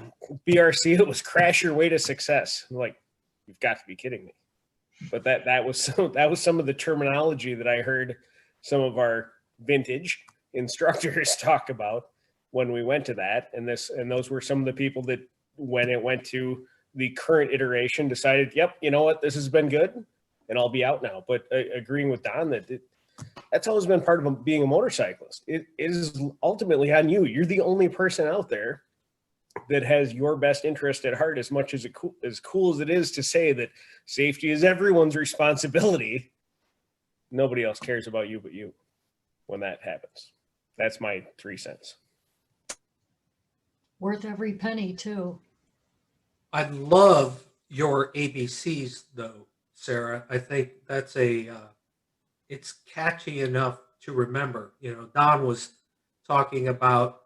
BRC, it was crash your way to success. I'm like, you've got to be kidding me. But that was some of the terminology that I heard some of our vintage instructors talk about when we went to that. And those were some of the people that, when it went to the current iteration, decided, yep, you know what, this has been good and I'll be out now. But agreeing with Don that that's always been part of being a motorcyclist. It is ultimately on you. You're the only person out there that has your best interest at heart. As much as cool as it is to say that safety is everyone's responsibility, nobody else cares about you but you when that happens. That's my 3 cents. Worth every penny too. I love your ABCs though, Sarah. I think that's it's catchy enough to remember. Don was talking about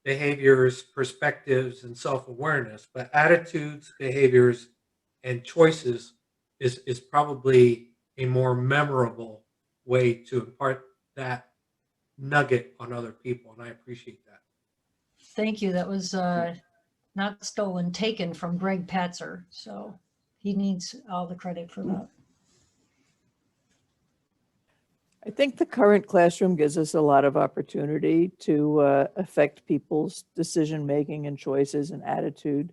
behaviors, perspectives, and self-awareness, but attitudes, behaviors, and choices is probably a more memorable way to impart that nugget on other people, and I appreciate that. Thank you. That was not stolen, taken from Greg Patzer. So he needs all the credit for that. I think the current classroom gives us a lot of opportunity to affect people's decision-making and choices and attitude,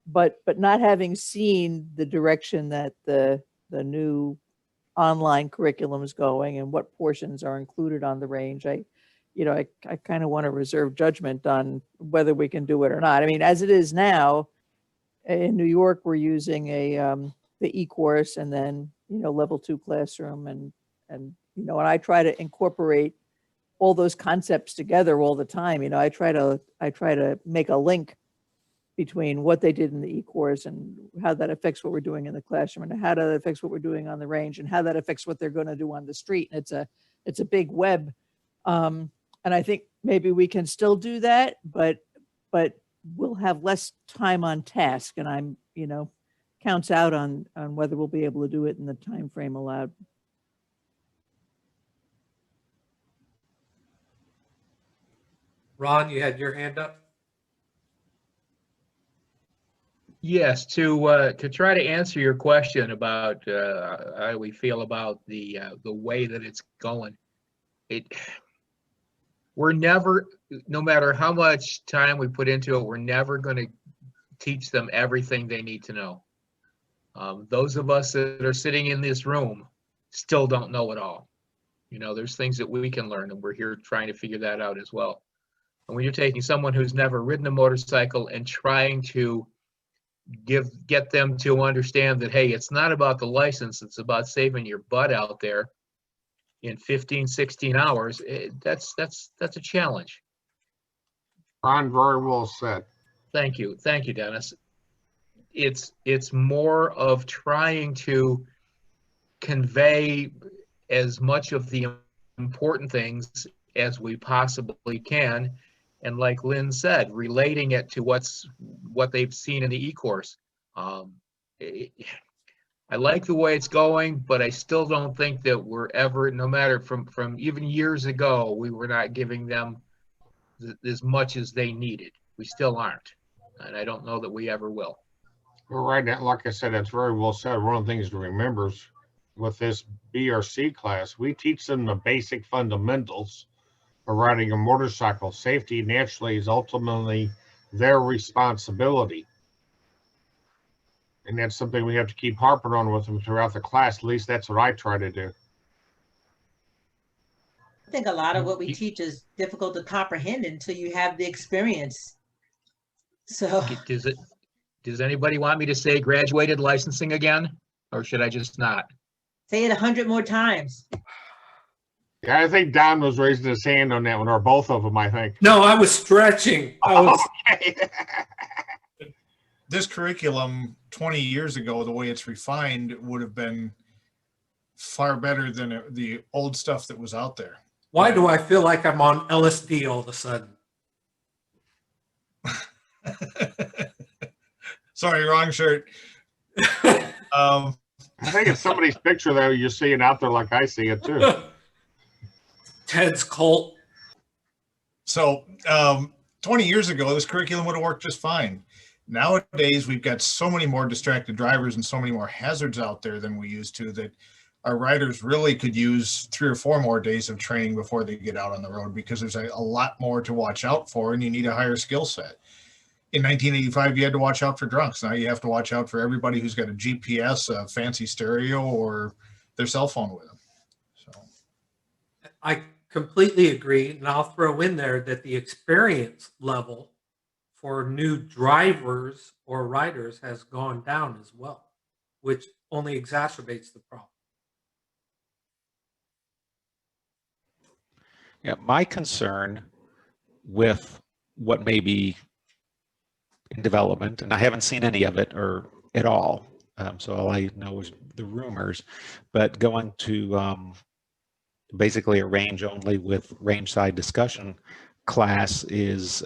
but not having seen the direction that the new online curriculum is going and what portions are included on the range, I kind of want to reserve judgment on whether we can do it or not. I mean, as it is now, in New York, we're using the Ecourse and then, level 2 classroom and I try to incorporate all those concepts together all the time. I try to make a link between what they did in the Ecourse and how that affects what we're doing in the classroom and how that affects what we're doing on the range and how that affects what they're going to do on the street. And it's a big web. And I think maybe we can still do that, but we'll have less time on task. And I'm, counts out on whether we'll be able to do it in the time frame allowed. Ron, you had your hand up? Yes, to try to answer your question about how we feel about the way that it's going. We're never no matter how much time we put into it, we're never going to teach them everything they need to know. Those of us that are sitting in this room still don't know it all. You know, there's things that we can learn, and we're here trying to figure that out as well. And when you're taking someone who's never ridden a motorcycle and trying to get them to understand that, hey, it's not about the license, it's about saving your butt out there in 15, 16 hours, that's a challenge. Ron, very well said. Thank you, Dennis. It's more of trying to convey as much of the important things as we possibly can, and like Lynn said, relating it to what they've seen in the Ecourse. I like the way it's going, but I still don't think that we're ever, no matter from even years ago, we were not giving them as much as they needed. We still aren't, and I don't know that we ever will. Well, right now, like I said, that's very well said. One of the things to remember is with this BRC class, we teach them the basic fundamentals of riding a motorcycle. Safety naturally is ultimately their responsibility. And that's something we have to keep harping on with them throughout the class. At least that's what I try to do. I think a lot of what we teach is difficult to comprehend until you have the experience. So does anybody want me to say graduated licensing again, or should I just not? Say it 100 more times. Yeah, I think Don was raising his hand on that one, or both of them, I think. No, I was stretching. Okay. This curriculum 20 years ago, the way it's refined, would have been far better than the old stuff that was out there. Why do I feel like I'm on LSD all of a sudden? Sorry, wrong shirt. I think it's somebody's picture there you're seeing out there like I see it too. Ted's cult. So 20 years ago, this curriculum would have worked just fine. Nowadays, we've got so many more distracted drivers and so many more hazards out there than we used to, that our riders really could use 3 or 4 more days of training before they get out on the road, because there's a lot more to watch out for, and you need a higher skill set. In 1985, you had to watch out for drunks. Now you have to watch out for everybody who's got a GPS, a fancy stereo, or their cell phone with them. So I completely agree. And I'll throw in there that the experience level for new drivers or riders has gone down as well, which only exacerbates the problem. Yeah, my concern with what may be in development, and I haven't seen any of it or at all, so all I know is the rumors, but going to basically a range only with range side discussion class is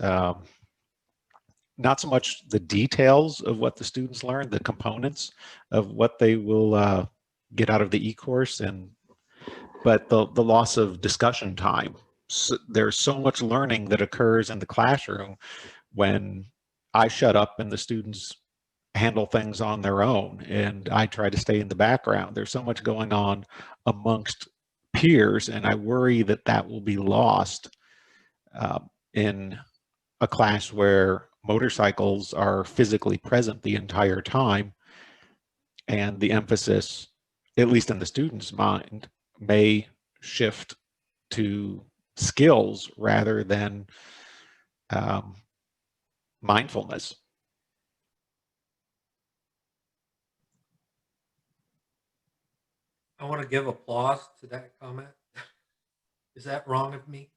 not so much the details of what the students learn, the components of what they will get out of the e-course, but the loss of discussion time. So there's so much learning that occurs in the classroom when I shut up and the students handle things on their own, and I try to stay in the background. There's so much going on amongst peers, and I worry that that will be lost in a class where motorcycles are physically present the entire time, and the emphasis, at least in the student's mind, may shift to skills rather than mindfulness. I want to give applause to that comment. Is that wrong of me?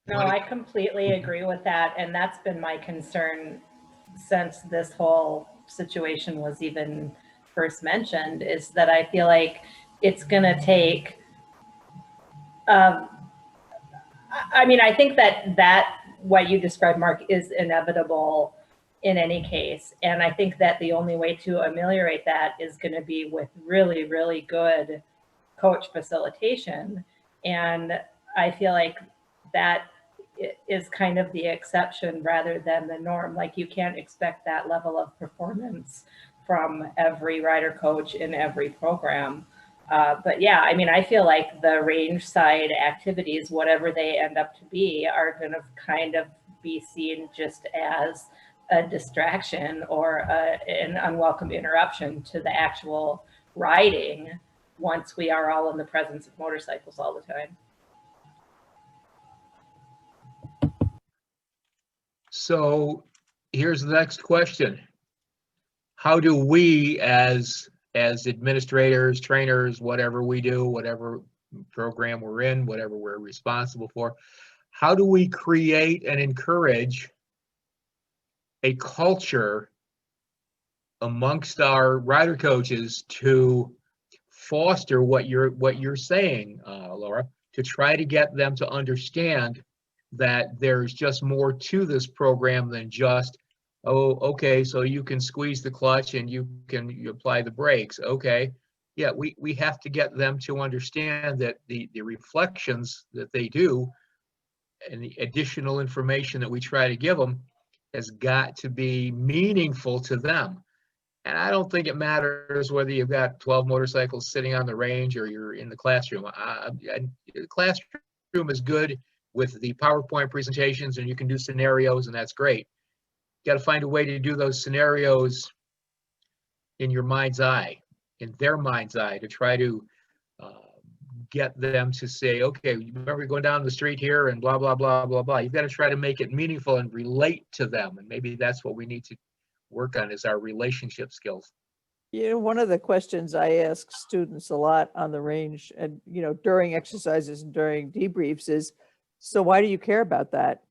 No, I completely agree with that. And that's been my concern since this whole situation was even first mentioned, is that I feel like it's going to take, I mean, I think that what you described, Mark, is inevitable in any case. And I think that the only way to ameliorate that is going to be with really, really good coach facilitation. And I feel like that is kind of the exception rather than the norm. Like, you can't expect that level of performance from every rider coach in every program. But yeah, I mean, I feel like the range side activities, whatever they end up to be, are going to kind of be seen just as a distraction or an unwelcome interruption to the actual riding once we are all in the presence of motorcycles all the time. So here's the next question. How do we as administrators, trainers, whatever we do, whatever program we're in, whatever we're responsible for, how do we create and encourage a culture amongst our rider coaches to foster what you're saying, Laura, to try to get them to understand that there's just more to this program than just, oh, okay, so you can squeeze the clutch and you apply the brakes. Okay. Yeah, we have to get them to understand that the reflections that they do and the additional information that we try to give them has got to be meaningful to them. And I don't think it matters whether you've got 12 motorcycles sitting on the range or you're in the classroom. The classroom is good with the PowerPoint presentations and you can do scenarios and that's great. You got to find a way to do those scenarios in your mind's eye, in their mind's eye, to try to get them to say, okay, you remember going down the street here and blah, blah, blah, blah, blah. You've got to try to make it meaningful and relate to them. And maybe that's what we need to work on, is our relationship skills. You know, one of the questions I ask students a lot on the range and, you know, during exercises and during debriefs is, so why do you care about that?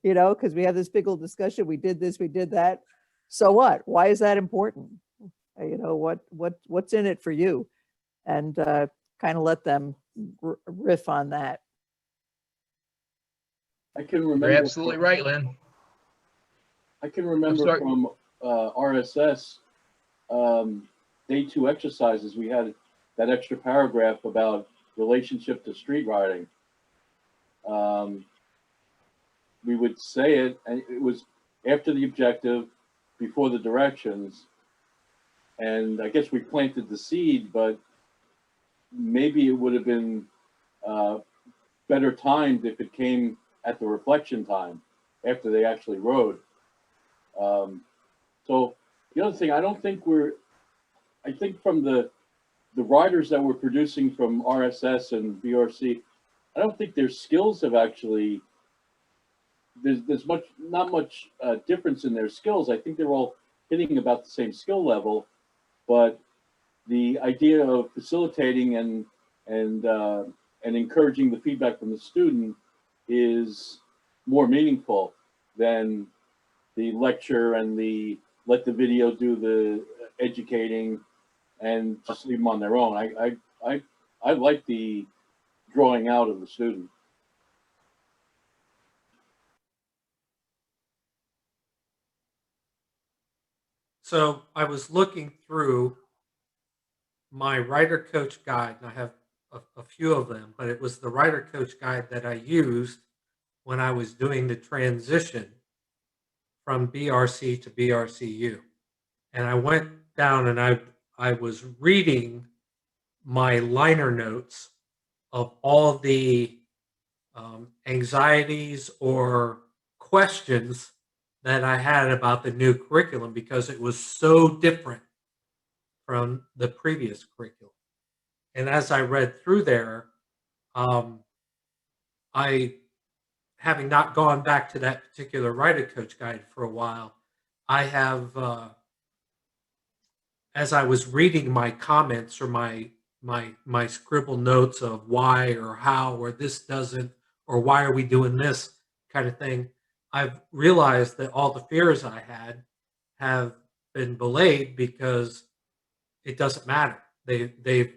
You know, because we have this big old discussion. We did this, we did that. So what? Why is that important? You know, what's in it for you? And kind of let them riff on that. I can remember. You're absolutely right, Lynn. I can remember from RSS day 2 exercises, we had that extra paragraph about relationship to street riding. We would say it, and it was after the objective, before the directions. And I guess we planted the seed, but maybe it would have been better timed if it came at the reflection time after they actually rode. So the other thing, I think from the riders that we're producing from RSS and BRC, I don't think their skills have actually, there's not much difference in their skills. I think they're all hitting about the same skill level, but the idea of facilitating and encouraging the feedback from the student is more meaningful than the lecture and the let the video do the educating and just leave them on their own. I like the drawing out of the student. So I was looking through my rider coach guide, and I have a few of them, but it was the rider coach guide that I used when I was doing the transition from BRC to BRCU. And I went down and I was reading my liner notes of all the anxieties or questions that I had about the new curriculum, because it was so different from the previous curriculum. And as I read through there, I, having not gone back to that particular rider coach guide for a while, I have, as I was reading my comments or my scribble notes of why or how or this doesn't, or why are we doing this kind of thing, I've realized that all the fears I had have been belayed, because it doesn't matter. They've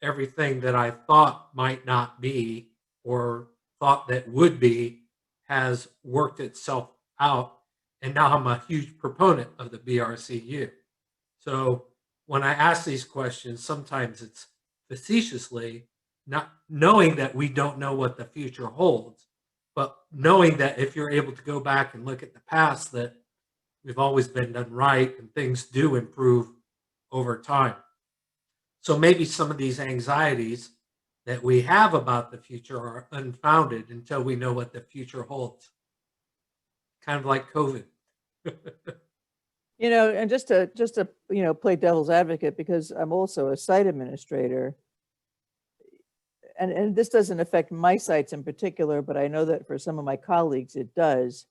everything that I thought might not be or thought that would be has worked itself out. And now I'm a huge proponent of the BRCU. So when I ask these questions, sometimes it's facetiously, not knowing that we don't know what the future holds, but knowing that if you're able to go back and look at the past, that we've always been done right and things do improve over time. So maybe some of these anxieties that we have about the future are unfounded until we know what the future holds. Kind of like COVID. You know, and just to play devil's advocate, because I'm also a site administrator, and this doesn't affect my sites in particular, but I know that for some of my colleagues it does.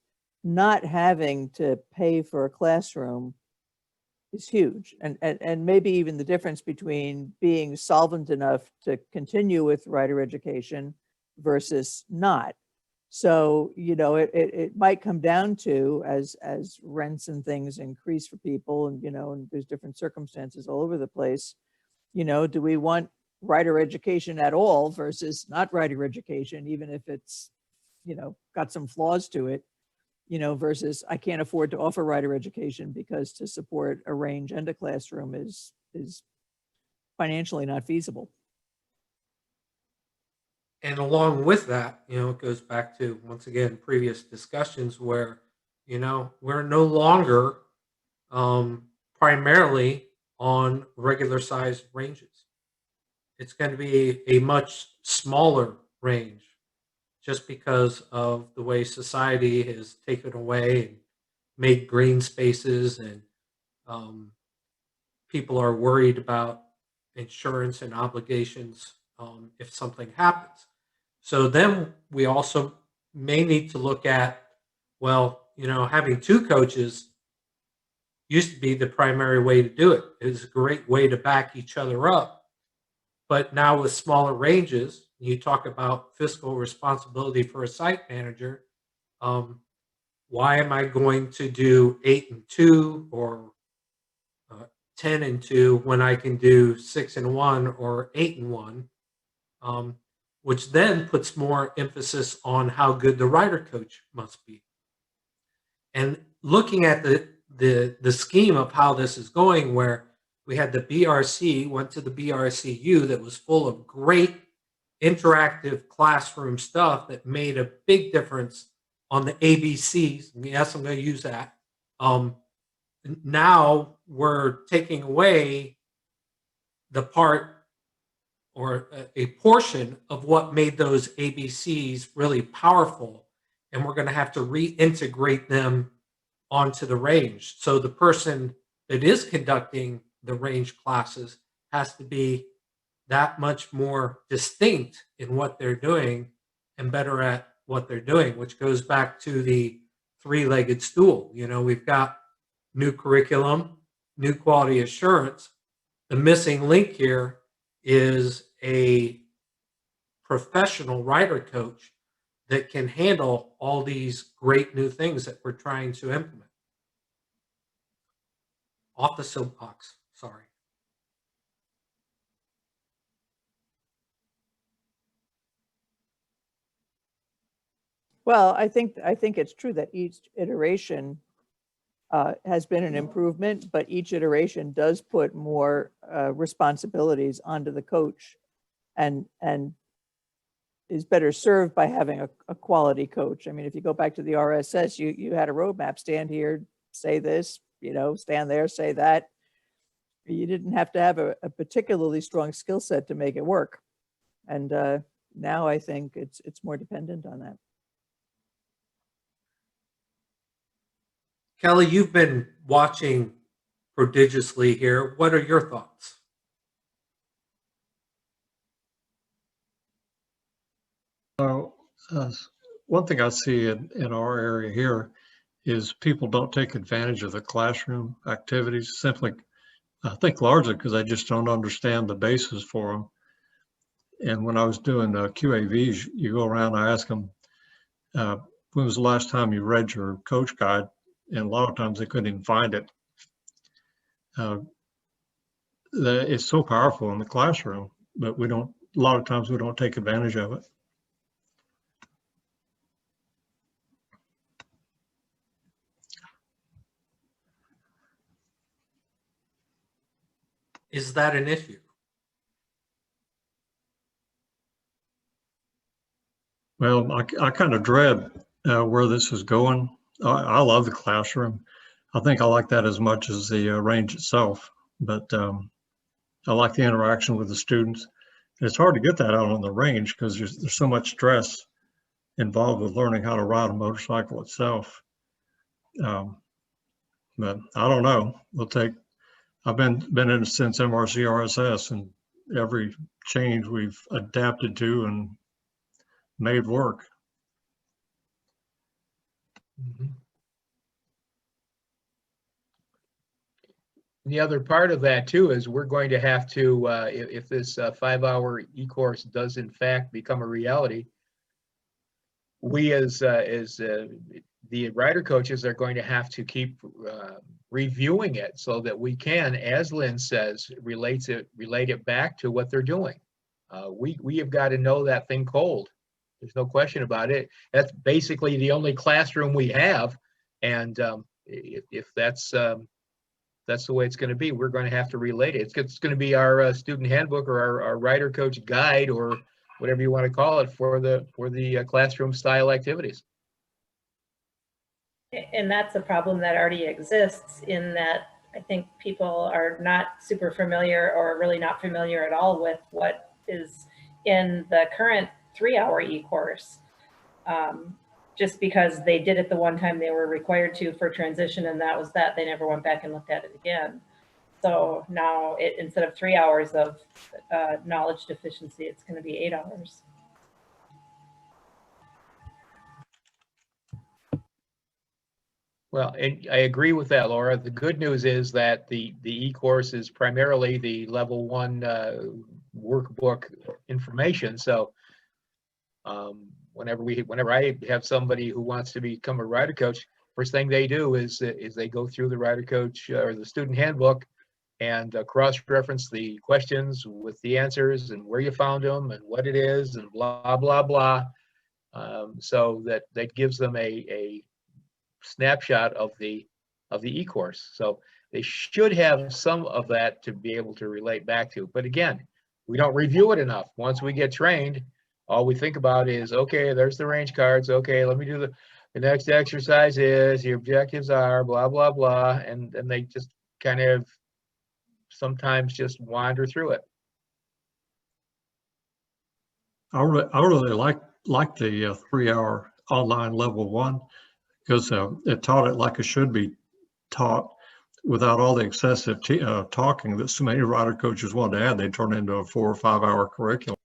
Not having to pay for a classroom is huge, and maybe even the difference between being solvent enough to continue with rider education versus not. So, you know, it might come down to, as rents and things increase for people, and, you know, and there's different circumstances all over the place, you know, do we want rider education at all versus not rider education, even if it's, you know, got some flaws to it, you know, versus I can't afford to offer rider education because to support a range and a classroom is financially not feasible. And along with that, you know, it goes back to, once again, previous discussions where, you know, we're no longer primarily on regular sized ranges. It's going to be a much smaller range just because of the way society has taken away and made green spaces, and people are worried about insurance and obligations if something happens. So then we also may need to look at, well, you know, having two coaches used to be the primary way to do it. It was a great way to back each other up. But now with smaller ranges, you talk about fiscal responsibility for a site manager. Why am I going to do 8 and 2 or 10 and 2 when I can do 6 and 1 or 8 and 1? Which then puts more emphasis on how good the rider coach must be. And looking at the scheme of how this is going, where we had the BRC, went to the BRCU that was full of great interactive classroom stuff that made a big difference on the ABCs. Yes, I'm going to use that. Now we're taking away the part or a portion of what made those ABCs really powerful, and we're going to have to reintegrate them onto the range. So the person that is conducting the range classes has to be that much more distinct in what they're doing and better at what they're doing, which goes back to the three-legged stool. You know, we've got new curriculum, new quality assurance. The missing link here is a professional rider coach that can handle all these great new things that we're trying to implement. Off the soapbox, sorry. Well, I think it's true that each iteration has been an improvement, but each iteration does put more responsibilities onto the coach, and is better served by having a quality coach. I mean, if you go back to the RSS, you had a roadmap: stand here, say this, you know, stand there, say that. You didn't have to have a particularly strong skill set to make it work. And now I think it's more dependent on that. Kelly, you've been watching prodigiously here. What are your thoughts? One thing I see in our area here is people don't take advantage of the classroom activities, simply, I think largely because they just don't understand the basis for them. And when I was doing QAVs, you go around, I ask them, when was the last time you read your coach guide? And a lot of times they couldn't even find it. It's so powerful in the classroom, but a lot of times we don't take advantage of it. Is that an issue? Well, I kind of dread where this is going. I love the classroom. I think I like that as much as the range itself. But I like the interaction with the students. And it's hard to get that out on the range because there's so much stress involved with learning how to ride a motorcycle itself. But I don't know. I've been in it since MRC-RSS, and every change we've adapted to and made work. Mhm. The other part of that too is we're going to have to, if this 5-hour e-course does in fact become a reality, we as the rider coaches are going to have to keep reviewing it so that we can, as Lynn says, relate it back to what they're doing. We have got to know that thing cold. There's no question about it. That's basically the only classroom we have, and if that's the way it's going to be, we're going to have to relate it. It's going to be our student handbook or our rider coach guide or whatever you want to call it for the classroom style activities. And that's a problem that already exists in that I think people are not super familiar or really not familiar at all with what is in the current 3-hour e-course. Just because they did it the one time they were required to for transition, and that was that. They never went back and looked at it again. So now instead of 3 hours of knowledge deficiency, it's going to be 8 hours. Well, and I agree with that, Laura. The good news is that the e-course is primarily the level 1 workbook information. So whenever I have somebody who wants to become a rider coach, first thing they do is they go through the rider coach or the student handbook and cross-reference the questions with the answers and where you found them and what it is and blah, blah, blah. So that gives them a snapshot of the e-course. So they should have some of that to be able to relate back to. But again, we don't review it enough. Once we get trained, all we think about is, okay, there's the range cards. Okay, let me do the next exercise is your objectives are blah, blah, blah. And they just kind of sometimes just wander through it. I really like the 3-hour online level 1 because it taught it like it should be taught without all the excessive talking that so many rider coaches want to add. They turn it into a 4 or 5 hour curriculum.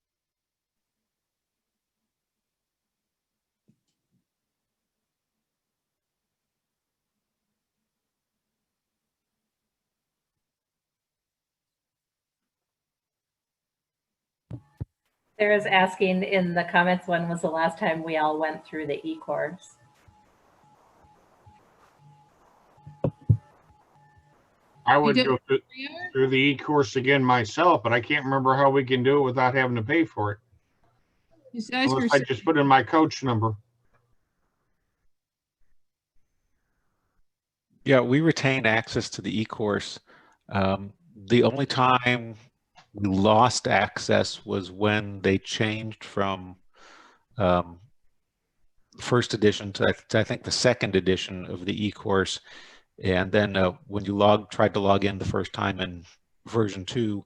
Sarah's asking in the comments, when was the last time we all went through the e-course? I would go through the e-course again myself, but I can't remember how we can do it without having to pay for it. Unless I just put in my coach number. Yeah, we retain access to the e-course. The only time we lost access was when they changed from first edition to I think the second edition of the e-course. And then when you tried to log in the first time in version 2,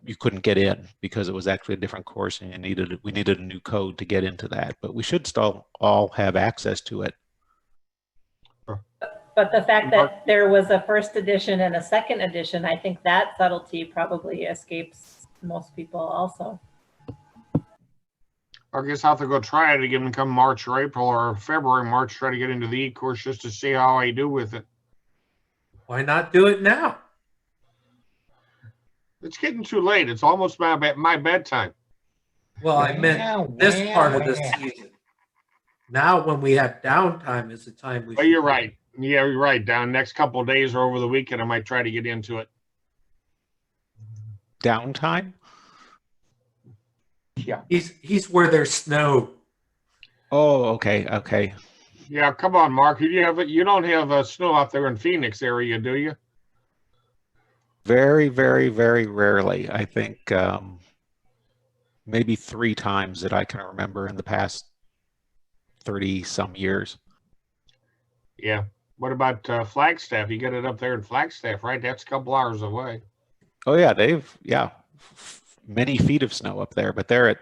you couldn't get in because it was actually a different course and we needed a new code to get into that. But we should still all have access to it. But the fact that there was a first edition and a second edition, I think that subtlety probably escapes most people also. I guess I'll have to go try it again come March or April or February, March, try to get into the e-course just to see how I do with it. Why not do it now? It's getting too late. It's almost my bedtime. Well, I meant this part of the season. Now, when we have downtime, is the time we. Well, you're right. Yeah, you're right. Down next couple of days or over the weekend, I might try to get into it. Downtime? Yeah. He's where there's snow. Oh, okay. Yeah, come on, Mark. You don't have snow out there in Phoenix area, do you? Very, very, very rarely. I think maybe 3 times that I can remember in the past 30 some years. Yeah. What about Flagstaff? You get it up there in Flagstaff, right? That's a couple hours away. Oh yeah, many feet of snow up there, but they're at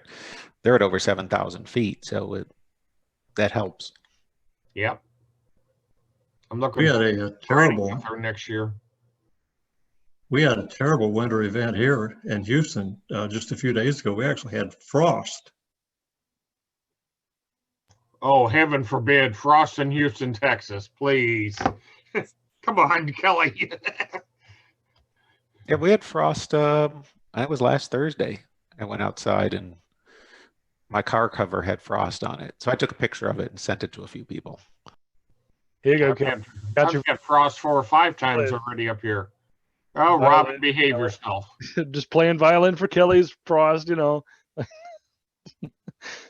over 7,000 feet, so that helps. Yep. I'm looking. We had a terrible for next year. We had a terrible winter event here in Houston just a few days ago. We actually had frost. Oh, heaven forbid, frost in Houston, Texas, please. Come on, Kelly. Yeah, we had frost. It was last Thursday. I went outside and my car cover had frost on it, so I took a picture of it and sent it to a few people. Here you go, I've had frost 4 or 5 times already up here. Oh, Violin, Robin, behave yourself. Just playing violin for Kelly's frost,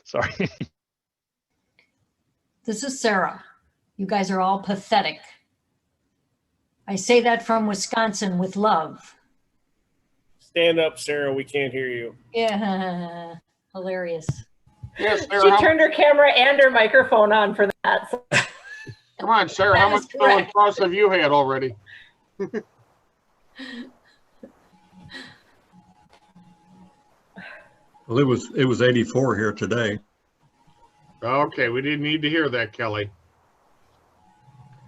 Sorry. This is Sarah. You guys are all pathetic. I say that from Wisconsin with love. Stand up, Sarah. We can't hear you. Yeah, hilarious. Yes, She turned her camera and her microphone on for that. So. Come on, Sarah. How much snow and frost have you had already? Well, it was 84 here today. Okay, we didn't need to hear that, Kelly.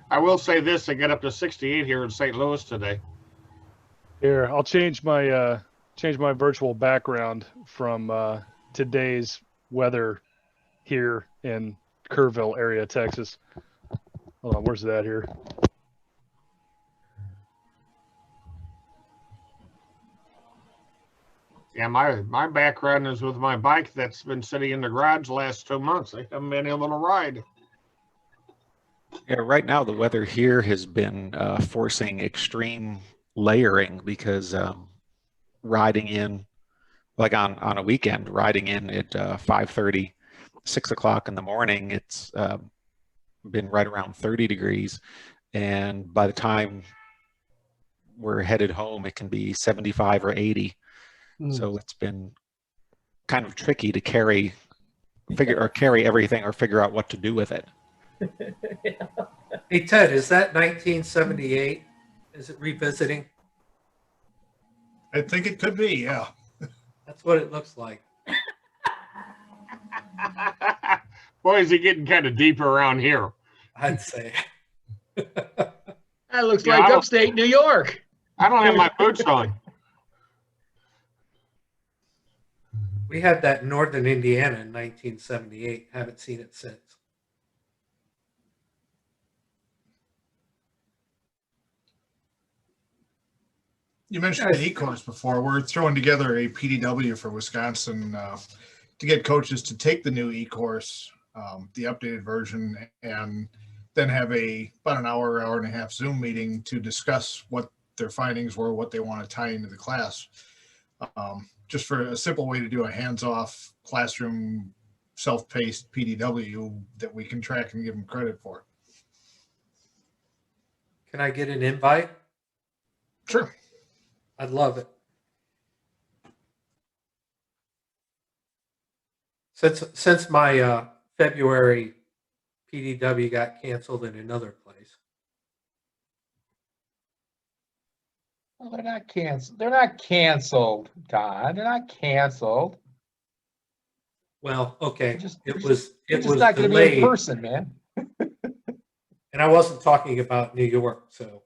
I will say this: I got up to 68 here in St. Louis today. Here, I'll change my virtual background from today's weather here in Kerrville area, Texas. Hold on, where's that here? Yeah, my background is with my bike that's been sitting in the garage the last 2 months. I haven't been able to ride. Yeah, right now the weather here has been forcing extreme layering because riding in, like on a weekend, riding in at 5:30, 6 o'clock in the morning, it's been right around 30 degrees. And by the time we're headed home, it can be 75 or 80. So it's been kind of tricky to carry everything or figure out what to do with it. Hey, Ted, is that 1978? Is it revisiting? I think it could be, yeah. That's what it looks like. Boy, is it getting kind of deeper around here. I'd say. That looks like upstate New York. I don't have my boots on. We had that in northern Indiana in 1978. Haven't seen it since. You mentioned the Ecourse before. We're throwing together a PDW for Wisconsin to get coaches to take the new Ecourse, the updated version, and then have about an hour, hour and a half Zoom meeting to discuss what their findings were, what they want to tie into the class. Just for a simple way to do a hands-off classroom, self-paced PDW that we can track and give them credit for. Can I get an invite? Sure. I'd love it. Since my February PDW got canceled in another place. Well, they're not canceled. They're not canceled, Don. They're not canceled. Well, okay. It It's was not going to be in delayed. person, man. And I wasn't talking about New York, so.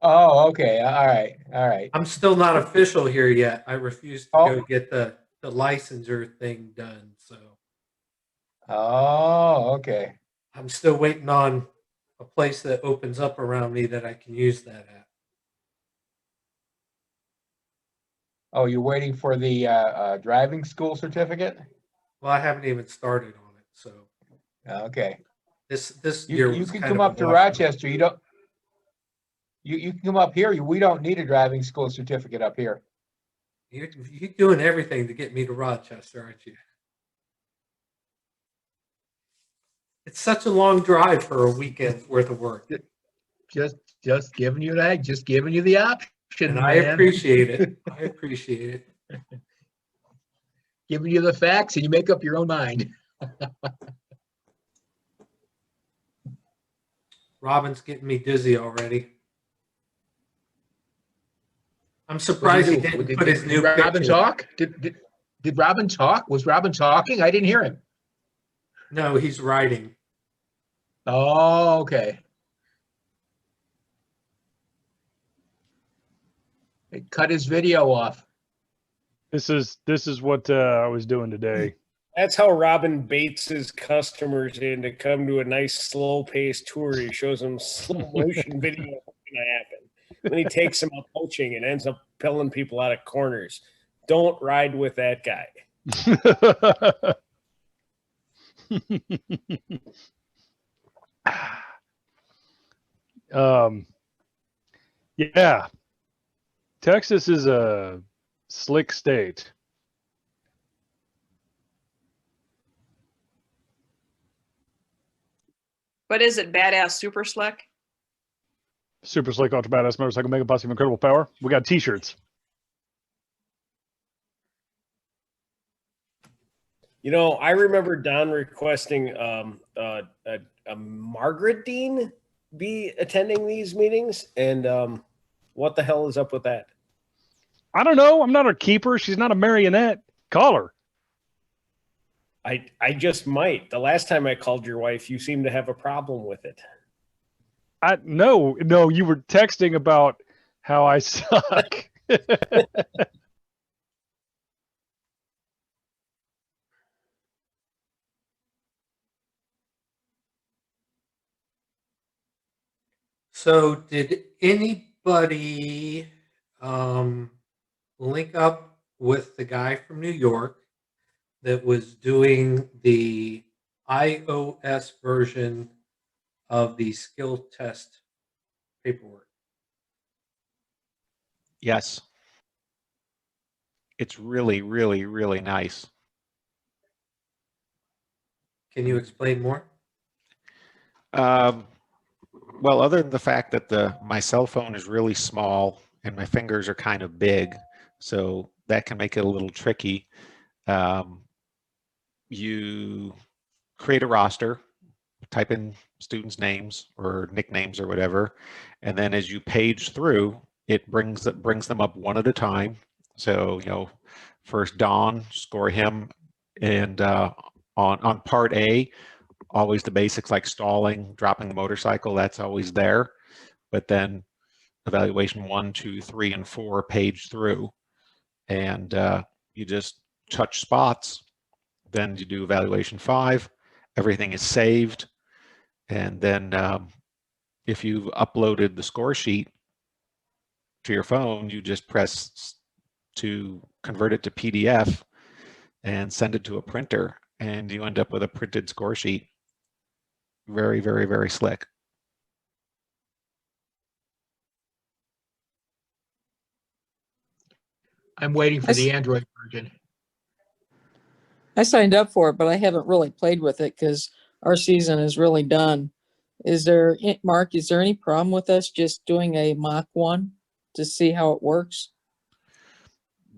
Oh, okay. All right. All right. I'm still not official here yet. I refuse to go get the licensure thing done, so. Oh, okay. I'm still waiting on a place that opens up around me that I can use that at. Oh, you're waiting for the driving school certificate? Well, I haven't even started on it, so. Okay. This year You was can kind come of up a to wash. Rochester. You don't. You can come up here. We don't need a driving school certificate up here. You're doing everything to get me to Rochester, aren't you? It's such a long drive for a weekend's worth of work. Just giving you that. Just giving you the option. And I appreciate it. I appreciate it. Giving you the facts, and you make up your own mind. Robin's getting me dizzy already. I'm surprised he What did didn't do? put his new Did Robin picture. talk? Did Robin talk? Was Robin talking? I didn't hear him. No, he's writing. Oh, okay. They cut his video off. This is what I was doing today. That's how Robin baits his customers in to come to a nice slow-paced tour. He shows them slow motion video of what's going to happen. Then he takes them out poaching and ends up pulling people out of corners. Don't ride with that guy. Yeah, Texas is a slick state. But is it badass super slick? Super slick, ultra badass motorcycle, mega posse of incredible power. We got T-shirts. You know, I remember Don requesting a Margaret Dean be attending these meetings, and what the hell is up with that? I don't know. I'm not her keeper. She's not a marionette. Call her. I just might. The last time I called your wife, you seemed to have a problem with it. No, you were texting about how I suck. So did anybody link up with the guy from New York that was doing the iOS version of the skill test paperwork? Yes. It's really, really, really nice. Can you explain more? Well, other than the fact that my cell phone is really small and my fingers are kind of big, so that can make it a little tricky. You create a roster, type in students' names or nicknames or whatever, and then as you page through, it brings them up one at a time. So, first Don, score him, and on part A, always the basics like stalling, dropping the motorcycle, that's always there. But then evaluation 1, 2, 3, and 4 page through, and you just touch spots. Then you do evaluation 5. Everything is saved, and then if you've uploaded the score sheet to your phone, you just press to convert it to PDF and send it to a printer, and you end up with a printed score sheet. Very, very, very slick. I'm waiting for the Android version. I signed up for it, but I haven't really played with it because our season is really done. Mark, is there any problem with us just doing a mock one to see how it works?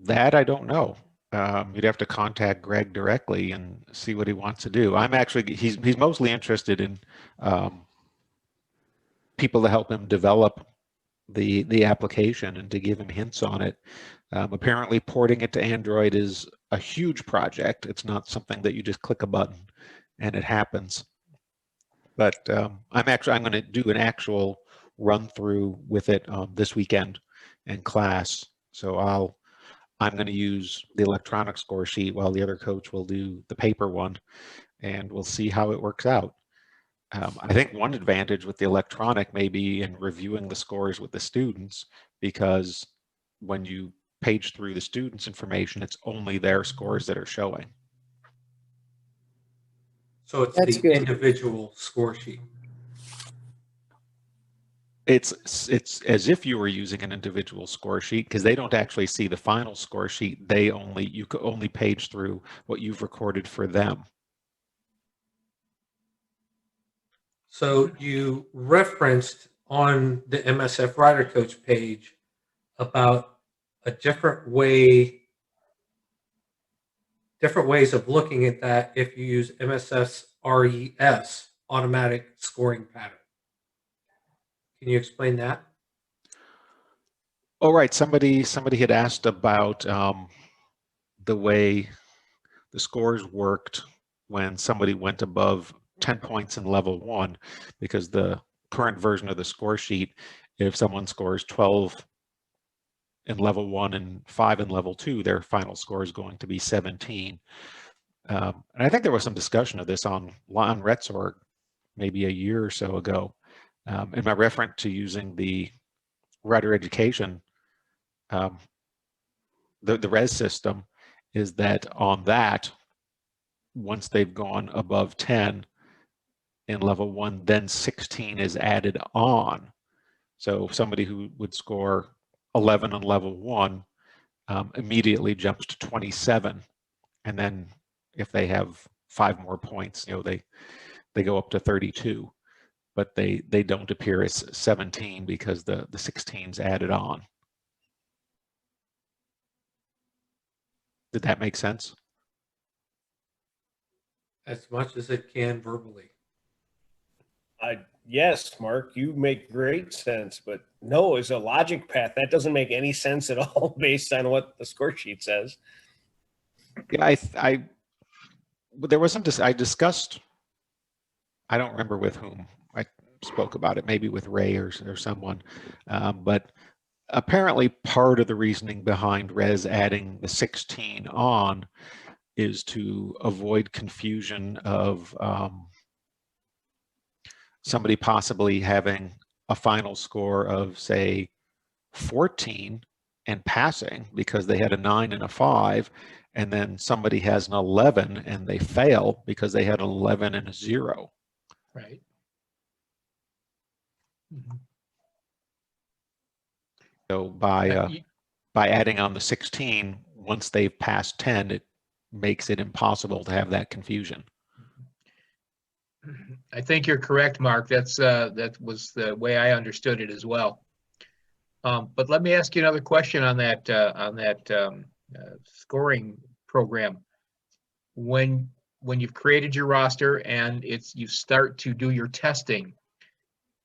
That I don't know. You'd have to contact Greg directly and see what he wants to do. He's mostly interested in people to help him develop the application and to give him hints on it. Apparently porting it to Android is a huge project. It's not something that you just click a button and it happens. But I'm going to do an actual run through with it this weekend in class. So I'm going to use the electronic score sheet while the other coach will do the paper one, and we'll see how it works out. I think one advantage with the electronic may be in reviewing the scores with the students, because when you page through the students' information, it's only their scores that are showing. So it's the individual score sheet. It's as if you were using an individual score sheet, because they don't actually see the final score sheet. You could only page through what you've recorded for them. So you referenced on the MSF Rider Coach page about a different ways of looking at that if you use MSF's RES, automatic scoring pattern. Can you explain that? Oh, right. Somebody had asked about the way the scores worked when somebody went above 10 points in level 1, because the current version of the score sheet, if someone scores 12 in level 1 and 5 in level 2, their final score is going to be 17. And I think there was some discussion of this on Retsorg maybe a year or so ago. And my reference to using the Rider Education, the RES system, is that on that, once they've gone above 10 in level 1, then 16 is added on. So somebody who would score 11 on level 1 immediately jumps to 27, and then if they have 5 more points, they go up to 32, but they don't appear as 17 because the 16's added on. Did that make sense? As much as it can verbally. Yes, Mark, you make great sense, but no, as a logic path, that doesn't make any sense at all based on what the score sheet says. Yeah, there was some, I discussed, I don't remember with whom I spoke about it, maybe with Ray or someone, but apparently part of the reasoning behind Res adding the 16 on is to avoid confusion of somebody possibly having a final score of, say, 14 and passing because they had a 9 and a 5, and then somebody has an 11 and they fail because they had an 11 and a 0. Right. So by adding on the 16, once they've passed 10, it makes it impossible to have that confusion. I think you're correct, Mark. That was the way I understood it as well. But let me ask you another question on that scoring program. When you've created your roster and you start to do your testing,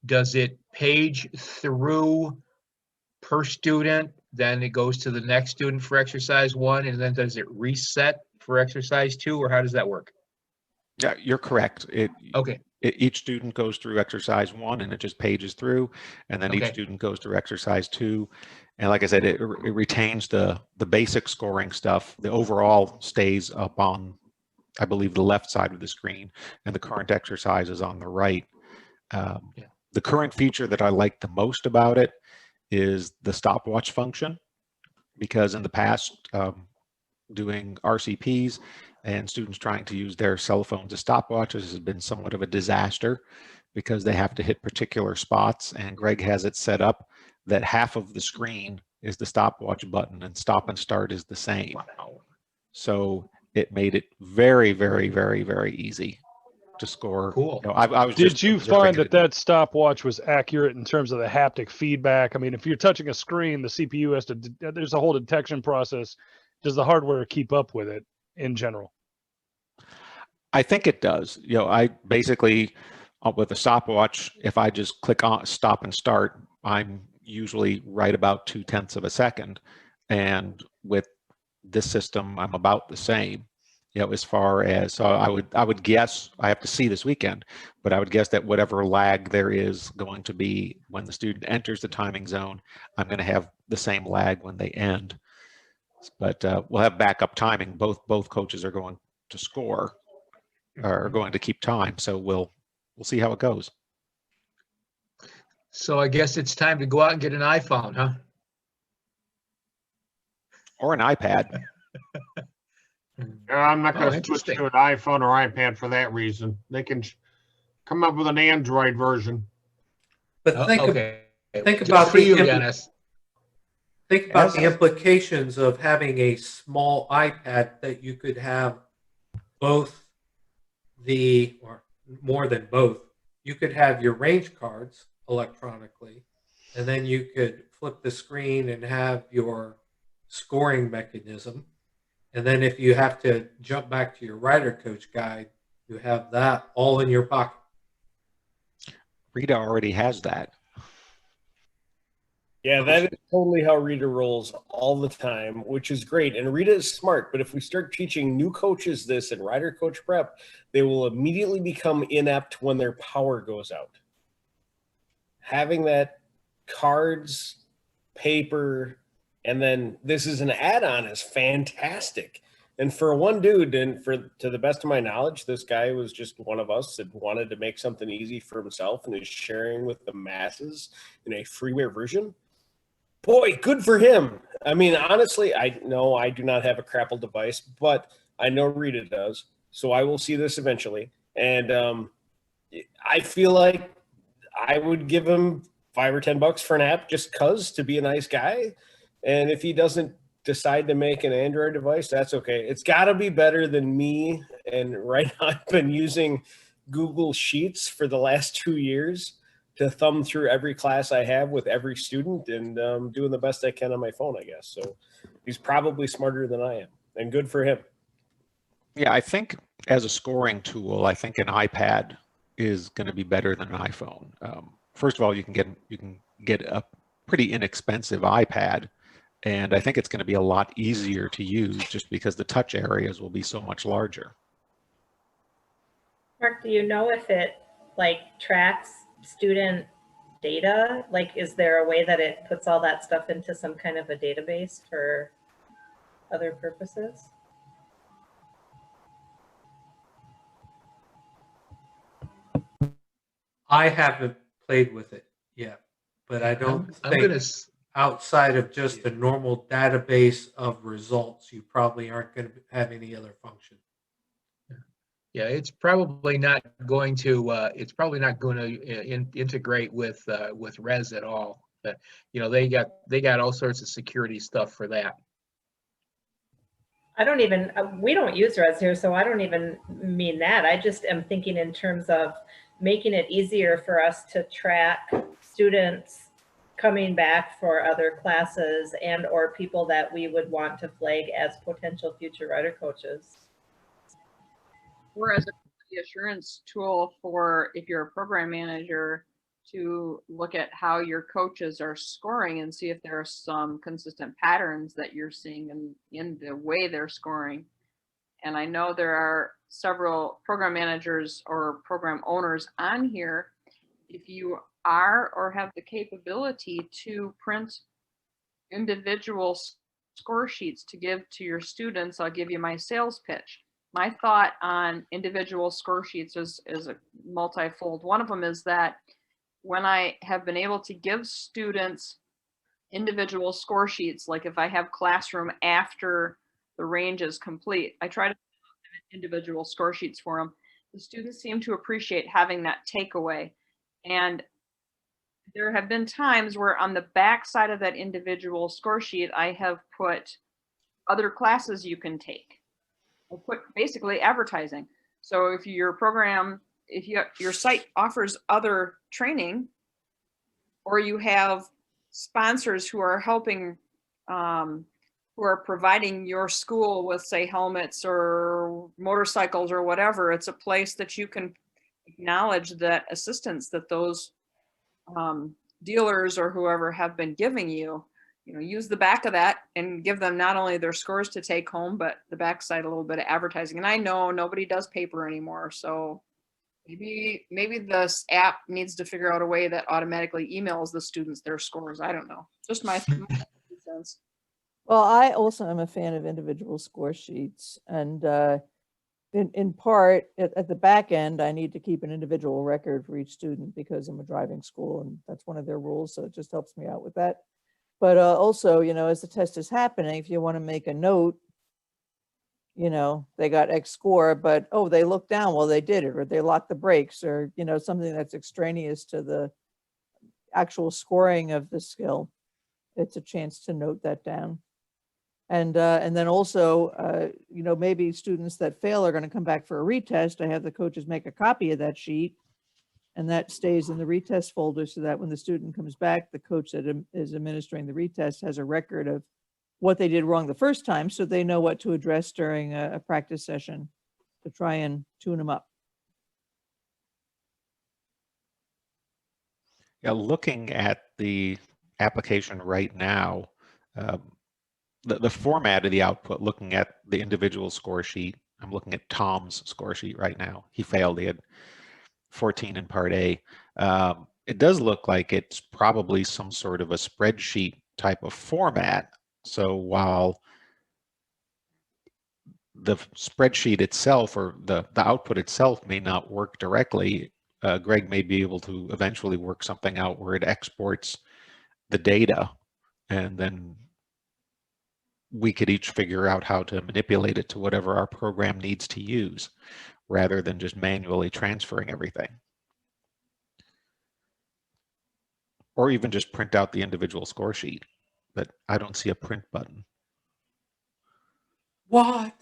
does it page through per student? Then it goes to the next student for exercise 1, and then does it reset for exercise 2, or how does that work? Yeah, you're correct. Okay. Each student goes through exercise 1 and it just pages through, and then each Okay. student goes through exercise 2. And like I said, it retains the basic scoring stuff. The overall stays up on, I believe, the left side of the screen, and the current exercise is on the right. The current feature that I like the most about it is the stopwatch function, because in the past, doing RCPs and students trying to use their cell phones as stopwatches has been somewhat of a disaster, because they have to hit particular spots, and Greg has it set up that half of the screen is the stopwatch button and stop and start is the same. Wow. So it made it very, very, very, very easy to score. Cool. Did you find that stopwatch was accurate in terms of the haptic feedback? I mean, if you're touching a screen, the CPU has to, there's a whole detection process. Does the hardware keep up with it in general? I think it does. I basically, with a stopwatch, if I just click on stop and start, I'm usually right about 0.2 of a second. And with this system, I'm about the same. As far as, so I would guess, I have to see this weekend, but I would guess that whatever lag there is going to be when the student enters the timing zone, I'm going to have the same lag when they end. But we'll have backup timing. Both coaches are going to score, are going to keep time. So we'll see how it goes. So I guess it's time to go out and get an iPhone, huh? Or an iPad. I'm not going to switch to an iPhone or iPad for that reason. They can come up with an Android version. But think Just about for you, Dennis. Think about the implications of having a small iPad that you could have both or more than both. You could have your range cards electronically, and then you could flip the screen and have your scoring mechanism. And then if you have to jump back to your rider coach guide, you have that all in your pocket. Rita already has that. Yeah, that is totally how Rita rolls all the time, which is great. And Rita is smart, but if we start teaching new coaches this in Rider Coach Prep, they will immediately become inept when their power goes out. Having that cards, paper, and then this is an add-on is fantastic. And for one dude, and to the best of my knowledge, this guy was just one of us that wanted to make something easy for himself and is sharing with the masses in a freeware version. Boy, good for him. I mean, honestly, I know I do not have a crapple device, but I know Rita does. So I will see this eventually. And I feel like I would give him $5 or $10 for an app just cause to be a nice guy. And if he doesn't decide to make an Android device, that's okay. It's got to be better than me. And right now I've been using Google Sheets for the last 2 years to thumb through every class I have with every student and doing the best I can on my phone, I guess. So he's probably smarter than I am, and good for him. Yeah, I think as a scoring tool, I think an iPad is going to be better than an iPhone. First of all, you can get a pretty inexpensive iPad, and I think it's going to be a lot easier to use just because the touch areas will be so much larger. Mark, do you know if it like tracks student data? Like, is there a way that it puts all that stuff into some kind of a database for other purposes? I haven't played with it yet, but I don't think outside of just the normal database of results, you probably aren't going to have any other function. Yeah, it's probably not going to integrate with Res at all. But you know, they got all sorts of security stuff for that. I don't even, we don't use Res here, so I don't even mean that. I just am thinking in terms of making it easier for us to track students coming back for other classes and or people that we would want to flag as potential future rider coaches. Or as a quality assurance tool for if you're a program manager to look at how your coaches are scoring and see if there are some consistent patterns that you're seeing in the way they're scoring. And I know there are several program managers or program owners on here. If you are or have the capability to print individual score sheets to give to your students, I'll give you my sales pitch. My thought on individual score sheets is a multifold. One of them is that when I have been able to give students individual score sheets, like if I have classroom after the range is complete, I try to individual score sheets for them. The students seem to appreciate having that takeaway. And there have been times where on the back side of that individual score sheet, I have put other classes you can take. I put basically advertising. So if your program, your site offers other training, or you have sponsors who are helping, who are providing your school with, say, helmets or motorcycles or whatever, it's a place that you can acknowledge that assistance that those dealers or whoever have been giving you. You know, use the back of that and give them not only their scores to take home, but the backside a little bit of advertising. And I know nobody does paper anymore, so maybe this app needs to figure out a way that automatically emails the students their scores. I don't know. Just my sense. Well, I also am a fan of individual score sheets, and in part at the back end, I need to keep an individual record for each student because I'm a driving school and that's one of their rules. So it just helps me out with that. But also, you know, as the test is happening, if you want to make a note, you know, they got X score, but, oh, they looked down while they did it, or they locked the brakes, or, you know, something that's extraneous to the actual scoring of the skill. It's a chance to note that down. And then also, you know, maybe students that fail are going to come back for a retest. I have the coaches make a copy of that sheet, and that stays in the retest folder so that when the student comes back, the coach that is administering the retest has a record of what they did wrong the first time, so they know what to address during a practice session to try and tune them up. Yeah, looking at the application right now, the format of the output, looking at the individual score sheet, I'm looking at Tom's score sheet right now. He failed. He had 14 in part A. It does look like it's probably some sort of a spreadsheet type of format. So while the spreadsheet itself or the output itself may not work directly, Greg may be able to eventually work something out where it exports the data, and then we could each figure out how to manipulate it to whatever our program needs to use, rather than just manually transferring everything. Or even just print out the individual score sheet, but I don't see a print button. What?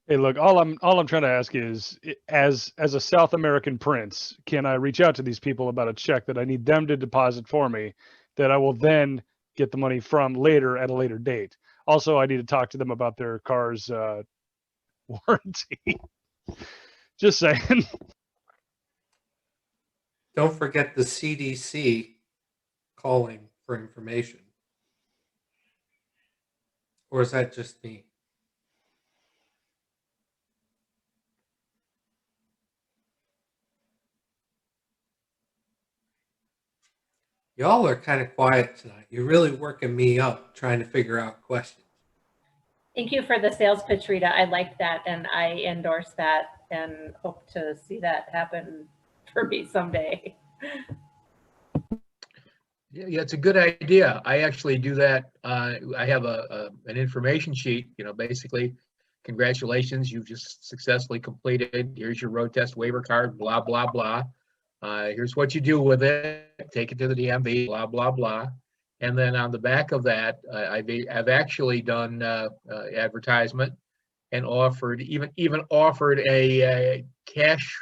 Hey, look, all I'm trying to ask is, as a South American prince, can I reach out to these people about a check that I need them to deposit for me, that I will then get the money from later at a later date? Also, I need to talk to them about their car's warranty. Just saying. Don't forget the CDC calling for information. Or is that just me? Y'all are kind of quiet tonight. You're really working me up trying to figure out questions. Thank you for the sales pitch, Rita. I liked that, and I endorse that and hope to see that happen for me someday. Yeah, it's a good idea. I actually do that. I have an information sheet, basically, congratulations, you've just successfully completed. Here's your road test waiver card, blah, blah, blah. Here's what you do with it. Take it to the DMV, blah, blah, blah. And then on the back of that, I've actually done advertisement and offered, even offered a cash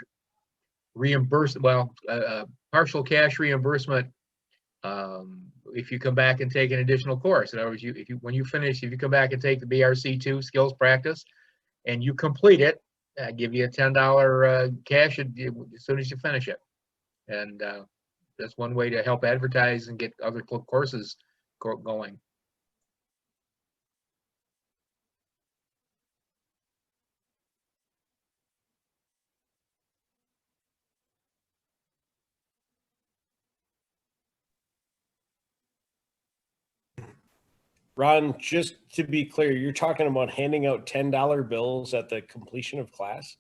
reimbursement, partial cash reimbursement if you come back and take an additional course. In other words, when you finish, if you come back and take the BRC2 skills practice and you complete it, I give you a $10 cash as soon as you finish it. And that's one way to help advertise and get other courses going. Ron, just to be clear, you're talking about handing out $10 bills at the completion of class?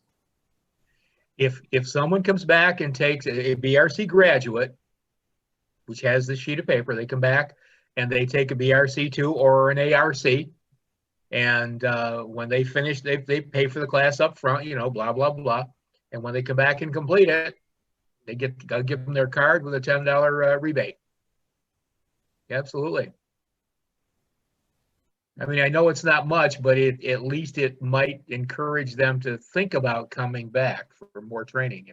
If someone comes back and takes a BRC graduate, which has the sheet of paper, they come back and they take a BRC2 or an ARC, and when they finish, they pay for the class up front, blah, blah, blah. And when they come back and complete it, gotta give them their card with a $10 rebate. Absolutely. I mean, I know it's not much, but at least it might encourage them to think about coming back for more training,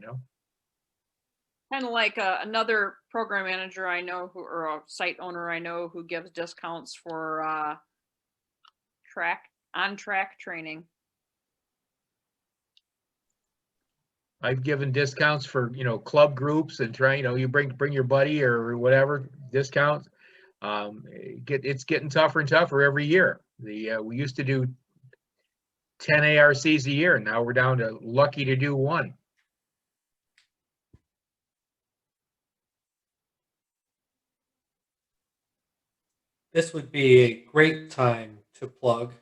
Kind of like another program manager I know or a site owner I know who gives discounts for on-track training. I've given discounts for, club groups and you bring your buddy or whatever, discounts. It's getting tougher and tougher every year. We used to do 10 ARCs a year, and now we're down to lucky to do one. This would be a great time to plug.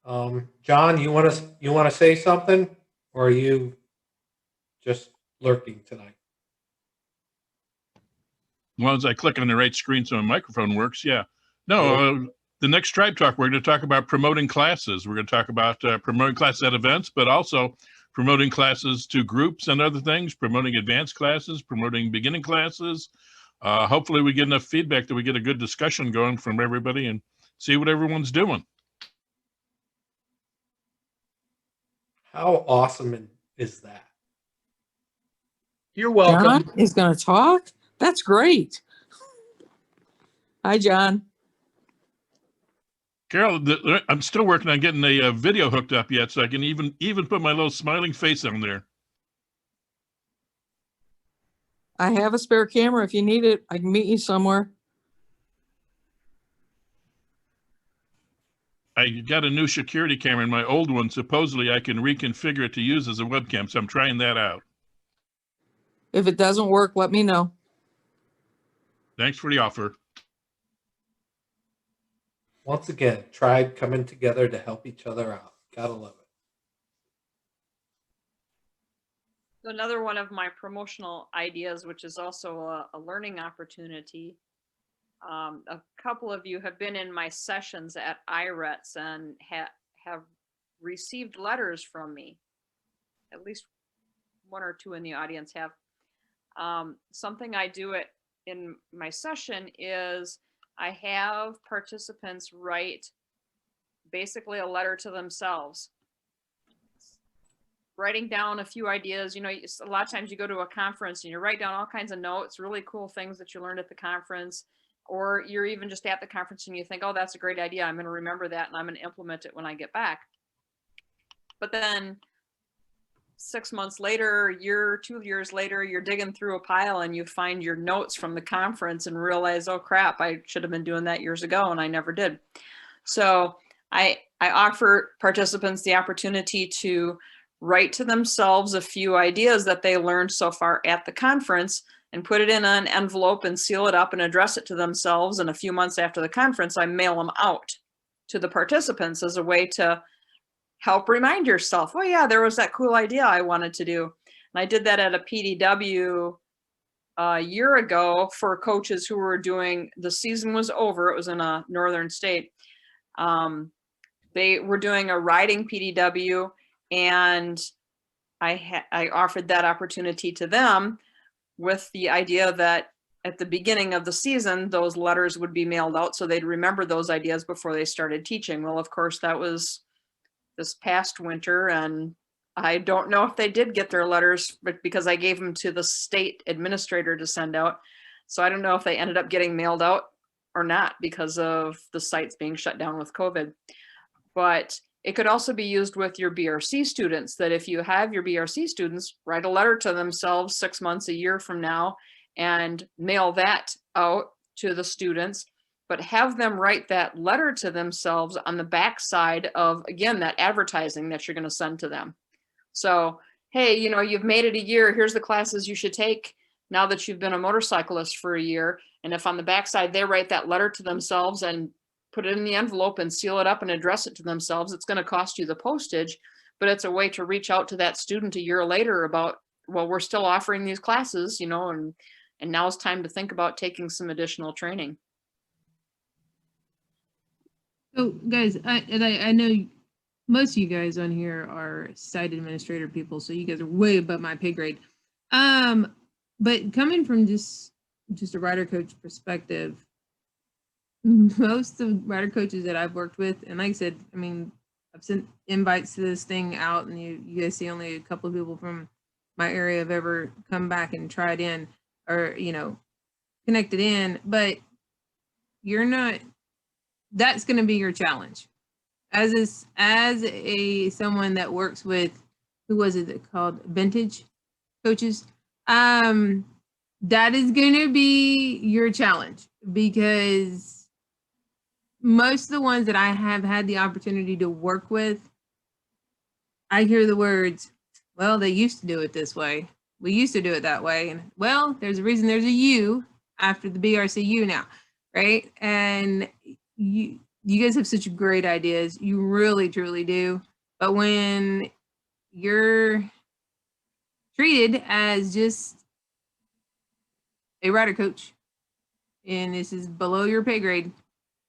John, you want to say something, or are you just lurking tonight? As long as I click on the right screen so my microphone works, yeah. No, the next Tribe Talk, we're going to talk about promoting classes. We're going to talk about promoting classes at events, but also promoting classes to groups and other things, promoting advanced classes, promoting beginning classes. Hopefully we get enough feedback that we get a good discussion going from everybody and see what everyone's doing. How awesome is that? You're welcome. John is going to talk? That's great. Hi, John. Carol, I'm still working on getting a video hooked up yet, so I can even put my little smiling face on there. I have a spare camera if you need it. I can meet you somewhere. I got a new security camera in my old one. Supposedly I can reconfigure it to use as a webcam. So I'm trying that out. If it doesn't work, let me know. Thanks for the offer. Once again, tribe coming together to help each other out. Gotta love it. Another one of my promotional ideas, which is also a learning opportunity. A couple of you have been in my sessions at IRETS and have received letters from me. At least one or two in the audience have. Something I do in my session is I have participants write basically a letter to themselves, writing down a few ideas. You know, a lot of times you go to a conference and you write down all kinds of notes, really cool things that you learned at the conference, or you're even just at the conference and you think, oh, that's a great idea. I'm going to remember that and I'm going to implement it when I get back. But then 6 months later, a year, 2 years later, you're digging through a pile and you find your notes from the conference and realize, oh crap, I should have been doing that years ago and I never did. So I offer participants the opportunity to write to themselves a few ideas that they learned so far at the conference and put it in an envelope and seal it up and address it to themselves. And a few months after the conference, I mail them out to the participants as a way to help remind yourself, oh yeah, there was that cool idea I wanted to do. And I did that at a PDW a year ago for coaches who were doing, the season was over, it was in a northern state. They were doing a riding PDW and I offered that opportunity to them with the idea that at the beginning of the season, those letters would be mailed out so they'd remember those ideas before they started teaching. Well, of course, that was this past winter, and I don't know if they did get their letters, but because I gave them to the state administrator to send out. So I don't know if they ended up getting mailed out or not because of the sites being shut down with COVID. But it could also be used with your BRC students, that if you have your BRC students write a letter to themselves 6 months, a year from now, and mail that out to the students, but have them write that letter to themselves on the back side of, again, that advertising that you're going to send to them. So, hey, you know, you've made it a year. Here's the classes you should take now that you've been a motorcyclist for a year. And if on the back side they write that letter to themselves and put it in the envelope and seal it up and address it to themselves, it's going to cost you the postage, but it's a way to reach out to that student a year later about, well, we're still offering these classes, you know, and now it's time to think about taking some additional training. So guys, I know most of you guys on here are site administrator people, so you guys are way above my pay grade. But coming from just a rider coach perspective, most of the rider coaches that I've worked with, and like I said, I mean, I've sent invites to this thing out, and you guys see only a couple of people from my area have ever come back and tried in, or, you know, connected in, but you're not, that's going to be your challenge. As someone that works with, who was it called, vintage coaches, that is going to be your challenge, because most of the ones that I have had the opportunity to work with, I hear the words, well, they used to do it this way. We used to do it that way. And well, there's a reason there's a U after the BRCU now, right? And you guys have such great ideas. You really, truly do. But when you're treated as just a rider coach, and this is below your pay grade,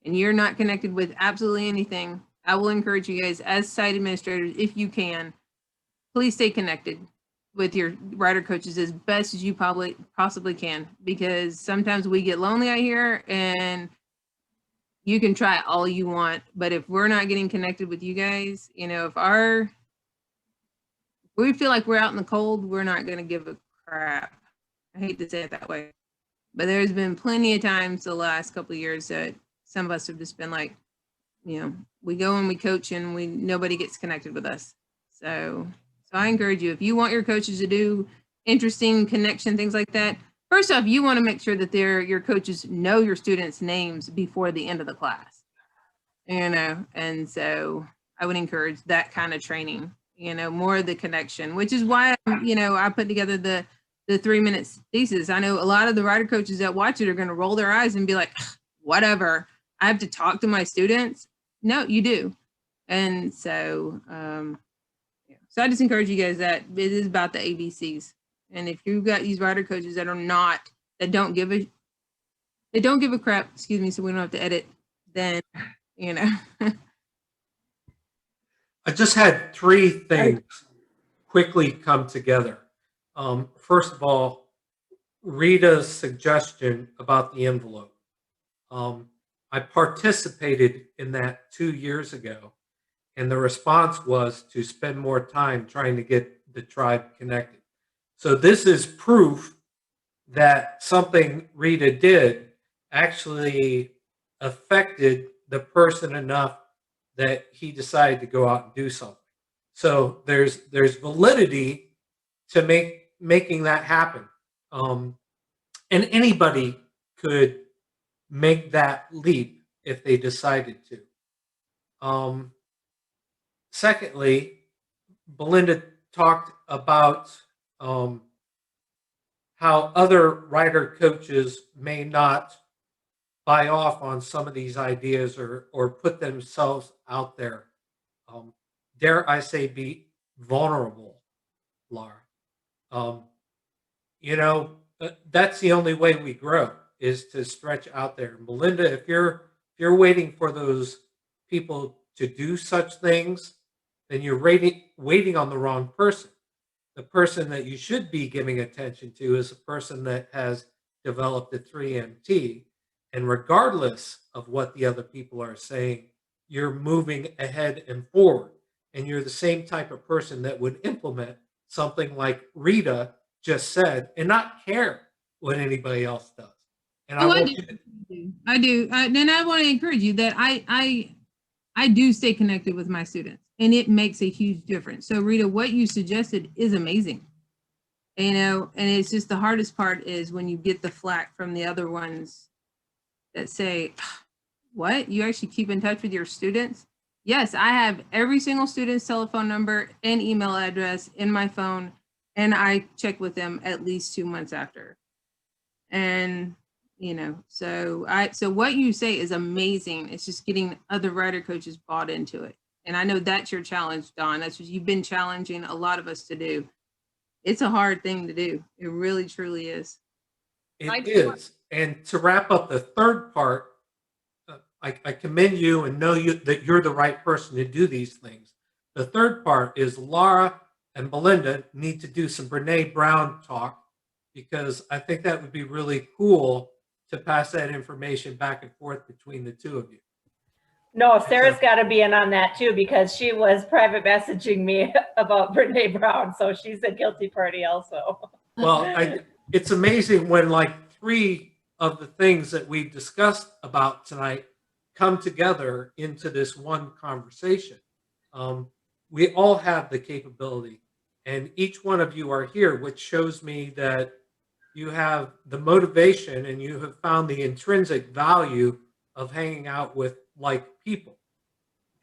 and you're not connected with absolutely anything, I will encourage you guys as site administrators, if you can, please stay connected with your rider coaches as best as you possibly can, because sometimes we get lonely out here, and you can try all you want, but if we're not getting connected with you guys, you know, if we feel like we're out in the cold, we're not going to give a crap. I hate to say it that way, but there's been plenty of times the last couple of years that some of us have just been like, you know, we go and we coach and nobody gets connected with us. So I encourage you, if you want your coaches to do interesting connection, things like that, first off, you want to make sure that your coaches know your students' names before the end of the class, you know, and so I would encourage that kind of training, you know, more of the connection, which is why, you know, I put together the 3-minute thesis. I know a lot of the writer coaches that watch it are going to roll their eyes and be like, whatever, I have to talk to my students. No, you do. And so, yeah. So I just encourage you guys that it is about the ABCs. And if you've got these writer coaches that don't give a crap, excuse me, so we don't have to edit, then, you know. I just had 3 things quickly come together. First of all, Rita's suggestion about the envelope. I participated in that 2 years ago, and the response was to spend more time trying to get the tribe connected. So this is proof that something Rita did actually affected the person enough that he decided to go out and do something. So there's validity to making that happen. And anybody could make that leap if they decided to. Secondly, Belinda talked about how other writer coaches may not buy off on some of these ideas or put themselves out there. Dare I say, be vulnerable, Laura. You know, that's the only way we grow, is to stretch out there. Melinda, if you're waiting for those people to do such things, then you're waiting on the wrong person. The person that you should be giving attention to is a person that has developed a 3MT. And regardless of what the other people are saying, you're moving ahead and forward. And you're the same type of person that would implement something like Rita just said and not care what anybody else does. And I want you to, I do. And I want to encourage you that I do stay connected with my students, and it makes a huge difference. So Rita, what you suggested is amazing. You know, and it's just the hardest part is when you get the flack from the other ones that say, what? You actually keep in touch with your students? Yes, I have every single student's telephone number and email address in my phone, and I check with them at least 2 months after. And, you know, so what you say is amazing. It's just getting other writer coaches bought into it. And I know that's your challenge, Dawn. That's what you've been challenging a lot of us to do. It's a hard thing to do. It really, truly is. It is. And to wrap up the third part, I commend you and know that you're the right person to do these things. The third part is Laura and Belinda need to do some Brene Brown talk, because I think that would be really cool to pass that information back and forth between the two of you. No, Sarah's got to be in on that too, because she was private messaging me about Brene Brown. So she's a guilty party also. Well, it's amazing when like 3 of the things that we've discussed about tonight come together into this one conversation. We all have the capability, and each one of you are here, which shows me that you have the motivation and you have found the intrinsic value of hanging out with like people.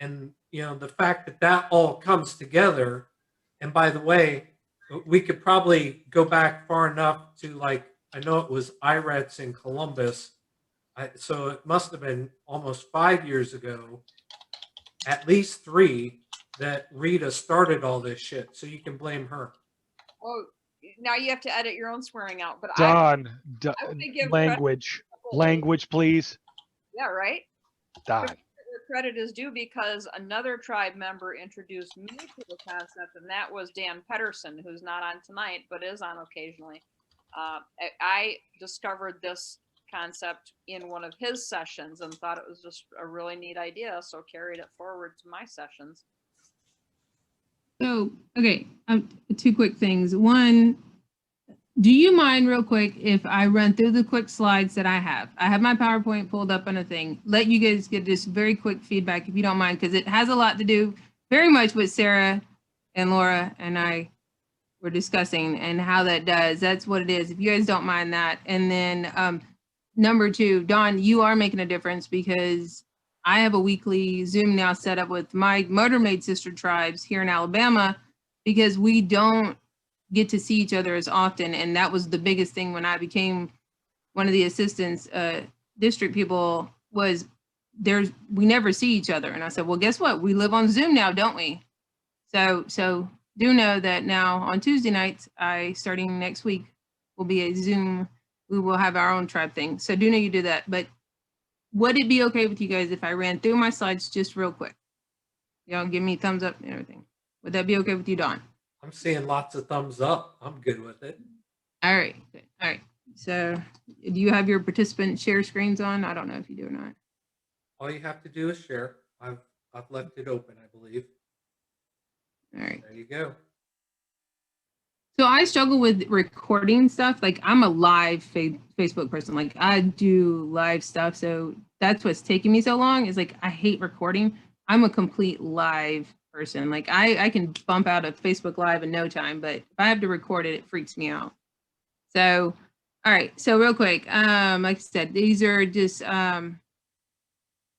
And, you know, the fact that that all comes together, and by the way, we could probably go back far enough to, like, I know it was IRETS in Columbus. So it must have been almost 5 years ago, at least 3, that Rita started all this shit. So you can blame her. Oh, now you have to edit your own swearing out. But Don, I would give language, please. Yeah, right. Don. Where credit is due, because another tribe member introduced me to the concept, and that was Dan Pedersen, who's not on tonight but is on occasionally. I discovered this concept in one of his sessions and thought it was just a really neat idea, so carried it forward to my sessions. So, okay, 2 quick things. One, do you mind real quick if I run through the quick slides that I have? I have my PowerPoint pulled up on a thing. Let you guys get this very quick feedback if you don't mind, because it has a lot to do very much with Sarah and Laura and I we're discussing and how that does. That's what it is. If you guys don't mind that. And then number 2, Dawn, you are making a difference because I have a weekly Zoom now set up with my Motormaid sister tribes here in Alabama because we don't get to see each other as often. And that was the biggest thing when I became one of the assistants, district people, was we never see each other. And I said, well, guess what? We live on Zoom now, don't we? So do know that now on Tuesday nights, starting next week, will be a Zoom. We will have our own tribe thing. So do know you do that. But would it be okay with you guys if I ran through my slides just real quick? Y'all give me thumbs up and everything. Would that be okay with you, Dawn? I'm seeing lots of thumbs up. I'm good with it. All right, good. All right. So do you have your participant share screens on? I don't know if you do or not. All you have to do is share. I've left it open, I believe. All right. There you go. So I struggle with recording stuff. Like I'm a live Facebook person. Like I do live stuff. So that's what's taking me so long is like, I hate recording. I'm a complete live person. Like I can bump out a Facebook Live in no time, but if I have to record it, it freaks me out. So, all right. So real quick, like I said, these are just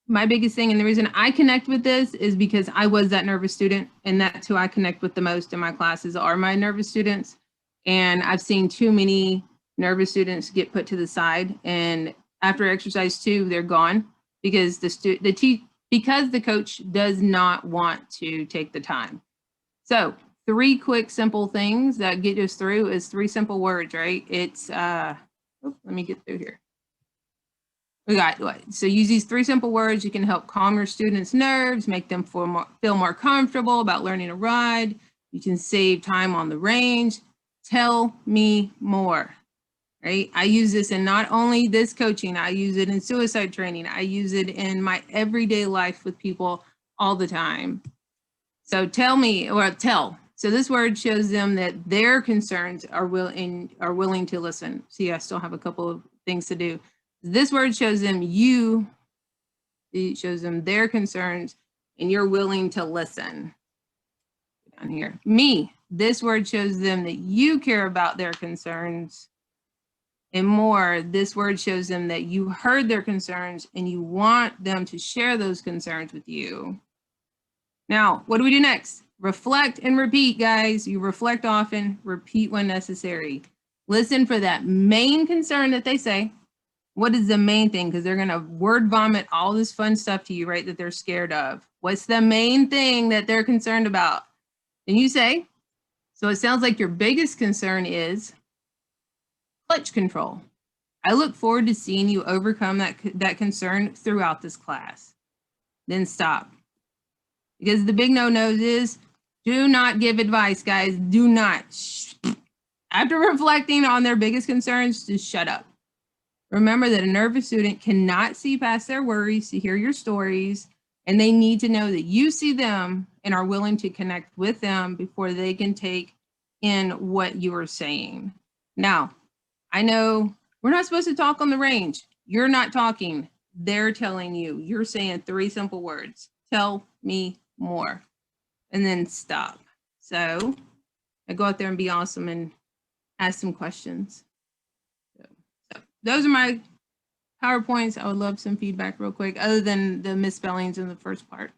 my biggest thing. And the reason I connect with this is because I was that nervous student, and that's who I connect with the most in my classes are my nervous students. And I've seen too many nervous students get put to the side, and after exercise 2, they're gone because because the coach does not want to take the time. So 3 quick, simple things that get us through is 3 simple words, right? It's, let me get through here. We got what? So use these 3 simple words. You can help calm your students' nerves, make them feel more comfortable about learning to ride. You can save time on the range. Tell me more, right? I use this in not only this coaching, I use it in suicide training. I use it in my everyday life with people all the time. So tell me, or tell. So this word shows them that their concerns are willing to listen. See, I still have a couple of things to do. This word shows them it shows them their concerns and you're willing to listen. Down here. Me, this word shows them that you care about their concerns. And more, this word shows them that you heard their concerns and you want them to share those concerns with you. Now, what do we do next? Reflect and repeat, guys. You reflect often, repeat when necessary. Listen for that main concern that they say. What is the main thing? Because they're going to word vomit all this fun stuff to you, right, that they're scared of. What's the main thing that they're concerned about? And you say, so it sounds like your biggest concern is clutch control. I look forward to seeing you overcome that concern throughout this class. Then stop. Because the big no-nos is do not give advice, guys. Do not. After reflecting on their biggest concerns, just shut up. Remember that a nervous student cannot see past their worries to hear your stories, and they need to know that you see them and are willing to connect with them before they can take in what you are saying. Now, I know we're not supposed to talk on the range. You're not talking. They're telling you. You're saying 3 simple words. Tell me more. And then stop. So I go out there and be awesome and ask some questions. So those are my PowerPoints. I would love some feedback real quick, other than the misspellings in the first part.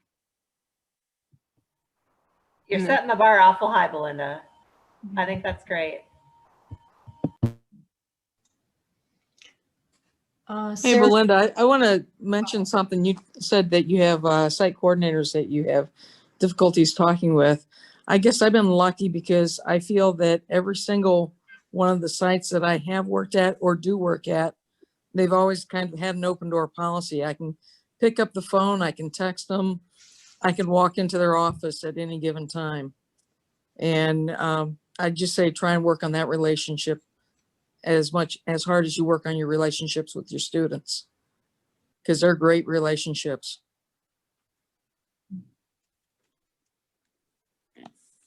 You're setting the bar awful high, Belinda. I think that's great. Hey, Sarah? Belinda, I want to mention something. You said that you have site coordinators that you have difficulties talking with. I guess I've been lucky because I feel that every single one of the sites that I have worked at or do work at, they've always kind of had an open door policy. I can pick up the phone, I can text them, I can walk into their office at any given time. And I just say try and work on that relationship as hard as you work on your relationships with your students, because they're great relationships.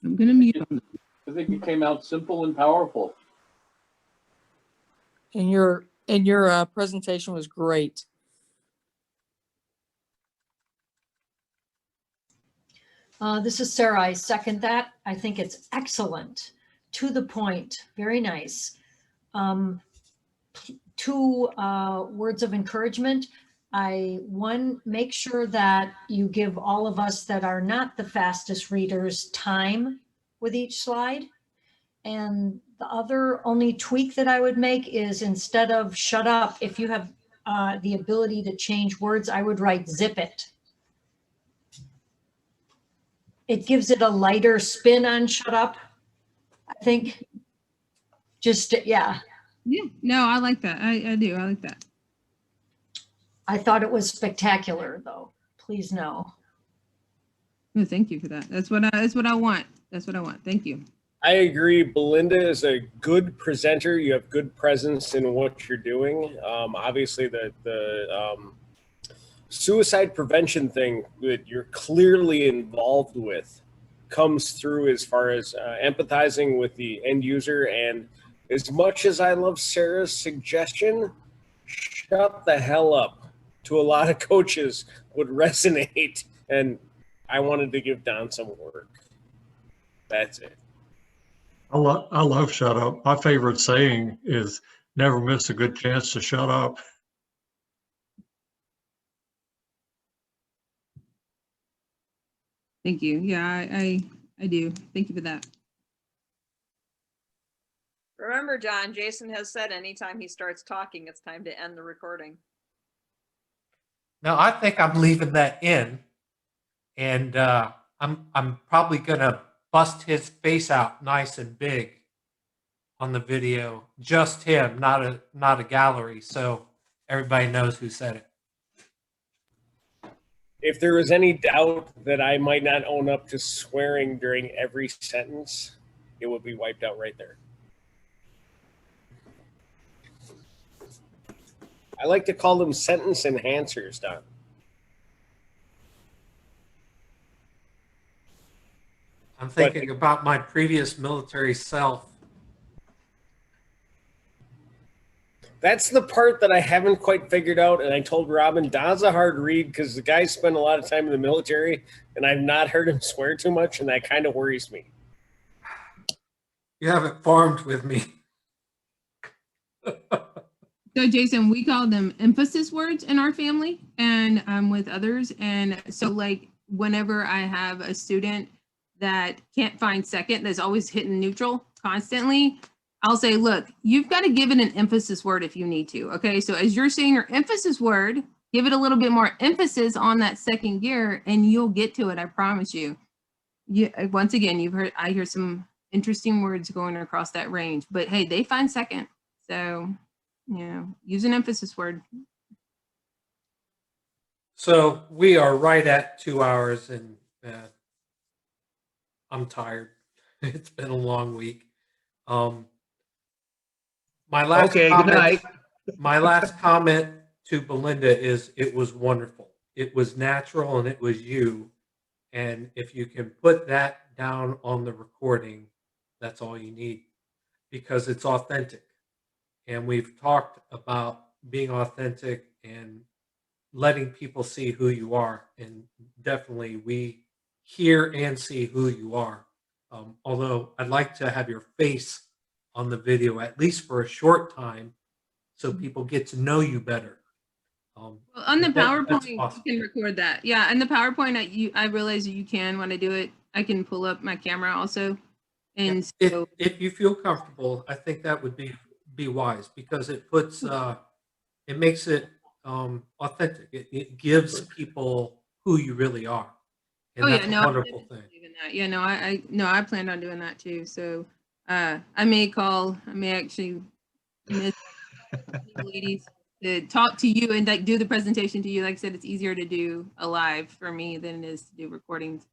I'm gonna mute them. I think it came out simple and powerful. And your presentation was great. This is Sarah. I second that. I think it's excellent to the point. Very nice. Two words of encouragement. One, make sure that you give all of us that are not the fastest readers time with each slide. And the other only tweak that I would make is instead of shut up, if you have the ability to change words, I would write zip it. It gives it a lighter spin on shut up, I think. Just, yeah. Yeah, no, I like that. I do. I like that. I thought it was spectacular, though. Please know. No, thank you for that. That's what I want. That's what I want. Thank you. I agree. Belinda is a good presenter. You have good presence in what you're doing. Obviously, the suicide prevention thing that you're clearly involved with comes through as far as empathizing with the end user. And as much as I love Sarah's suggestion, shut the hell up to a lot of coaches would resonate. And I wanted to give Don some work. That's it. I love shut up. My favorite saying is never miss a good chance to shut up. Thank you. Yeah, I do. Thank you for that. Remember, John, Jason has said anytime he starts talking, it's time to end the recording. Now, I think I'm leaving that in, and I'm probably gonna bust his face out nice and big on the video, just him, not a gallery, so everybody knows who said it. If there was any doubt that I might not own up to swearing during every sentence, it would be wiped out right there. I like to call them sentence enhancers, Don. I'm thinking about my previous military self. That's the part that I haven't quite figured out, and I told Robin, Don's a hard read because the guy spent a lot of time in the military, and I've not heard him swear too much, and that kind of worries me. You haven't farmed with me. So Jason, we call them emphasis words in our family and with others. And so like whenever I have a student that can't find second, that's always hitting neutral constantly, I'll say, look, you've got to give it an emphasis word if you need to. Okay, so as you're saying your emphasis word, give it a little bit more emphasis on that second gear and you'll get to it, I promise you. Once again, I hear some interesting words going across that range, but hey, they find second. So, use an emphasis word. So we are right at 2 hours and I'm tired. It's been a long week. My last Okay, good night. My last comment to Belinda is it was wonderful. It was natural and it was you. And if you can put that down on the recording, that's all you need because it's authentic. And we've talked about being authentic and letting people see who you are. And definitely we hear and see who you are. Although I'd like to have your face on the video, at least for a short time, so people get to know you better. Well, on the PowerPoint, you can record that. Yeah, and the PowerPoint, I realize that you can, when I do it, I can pull up my camera also. And so, if you feel comfortable, I think that would be wise because it puts, it makes it authentic. It gives people who you really are. And that's a wonderful thing. Yeah, no, I planned on doing that too. So I may actually miss ladies to talk to you and like do the presentation to you. Like I said, it's easier to do a live for me than it is to do recordings.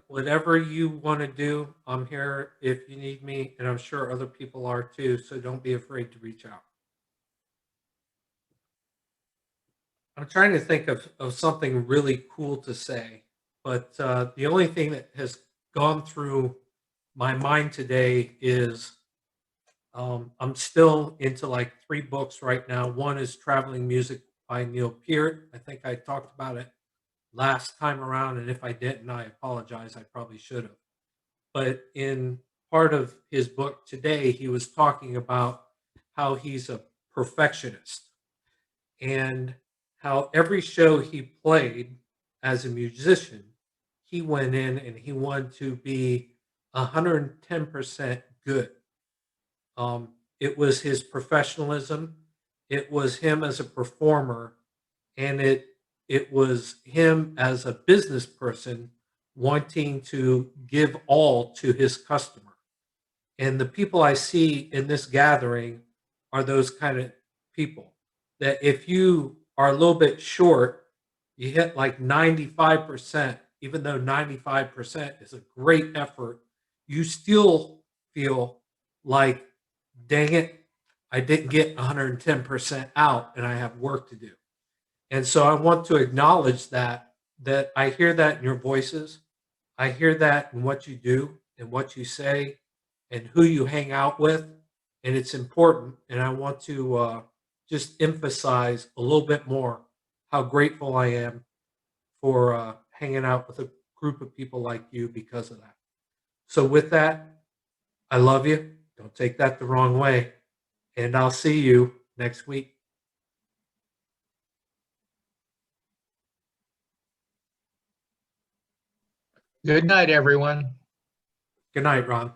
Whatever you want to do, I'm here if you need me, and I'm sure other people are too, so don't be afraid to reach out. I'm trying to think of something really cool to say, but the only thing that has gone through my mind today is I'm still into like 3 books right now. One is Traveling Music by Neil Peart. I think I talked about it last time around, and if I didn't, I apologize. I probably should have. But in part of his book today, he was talking about how he's a perfectionist and how every show he played as a musician, he went in and he wanted to be 110% good. It was his professionalism, it was him as a performer, and it was him as a business person wanting to give all to his customer. And the people I see in this gathering are those kind of people that if you are a little bit short, you hit like 95%, even though 95% is a great effort, you still feel like, dang it, I didn't get 110% out and I have work to do. And so I want to acknowledge that I hear that in your voices. I hear that in what you do and what you say and who you hang out with. And it's important. And I want to just emphasize a little bit more how grateful I am for hanging out with a group of people like you because of that. So with that, I love you. Don't take that the wrong way. And I'll see you next week. Good night, everyone. Good night, Ron.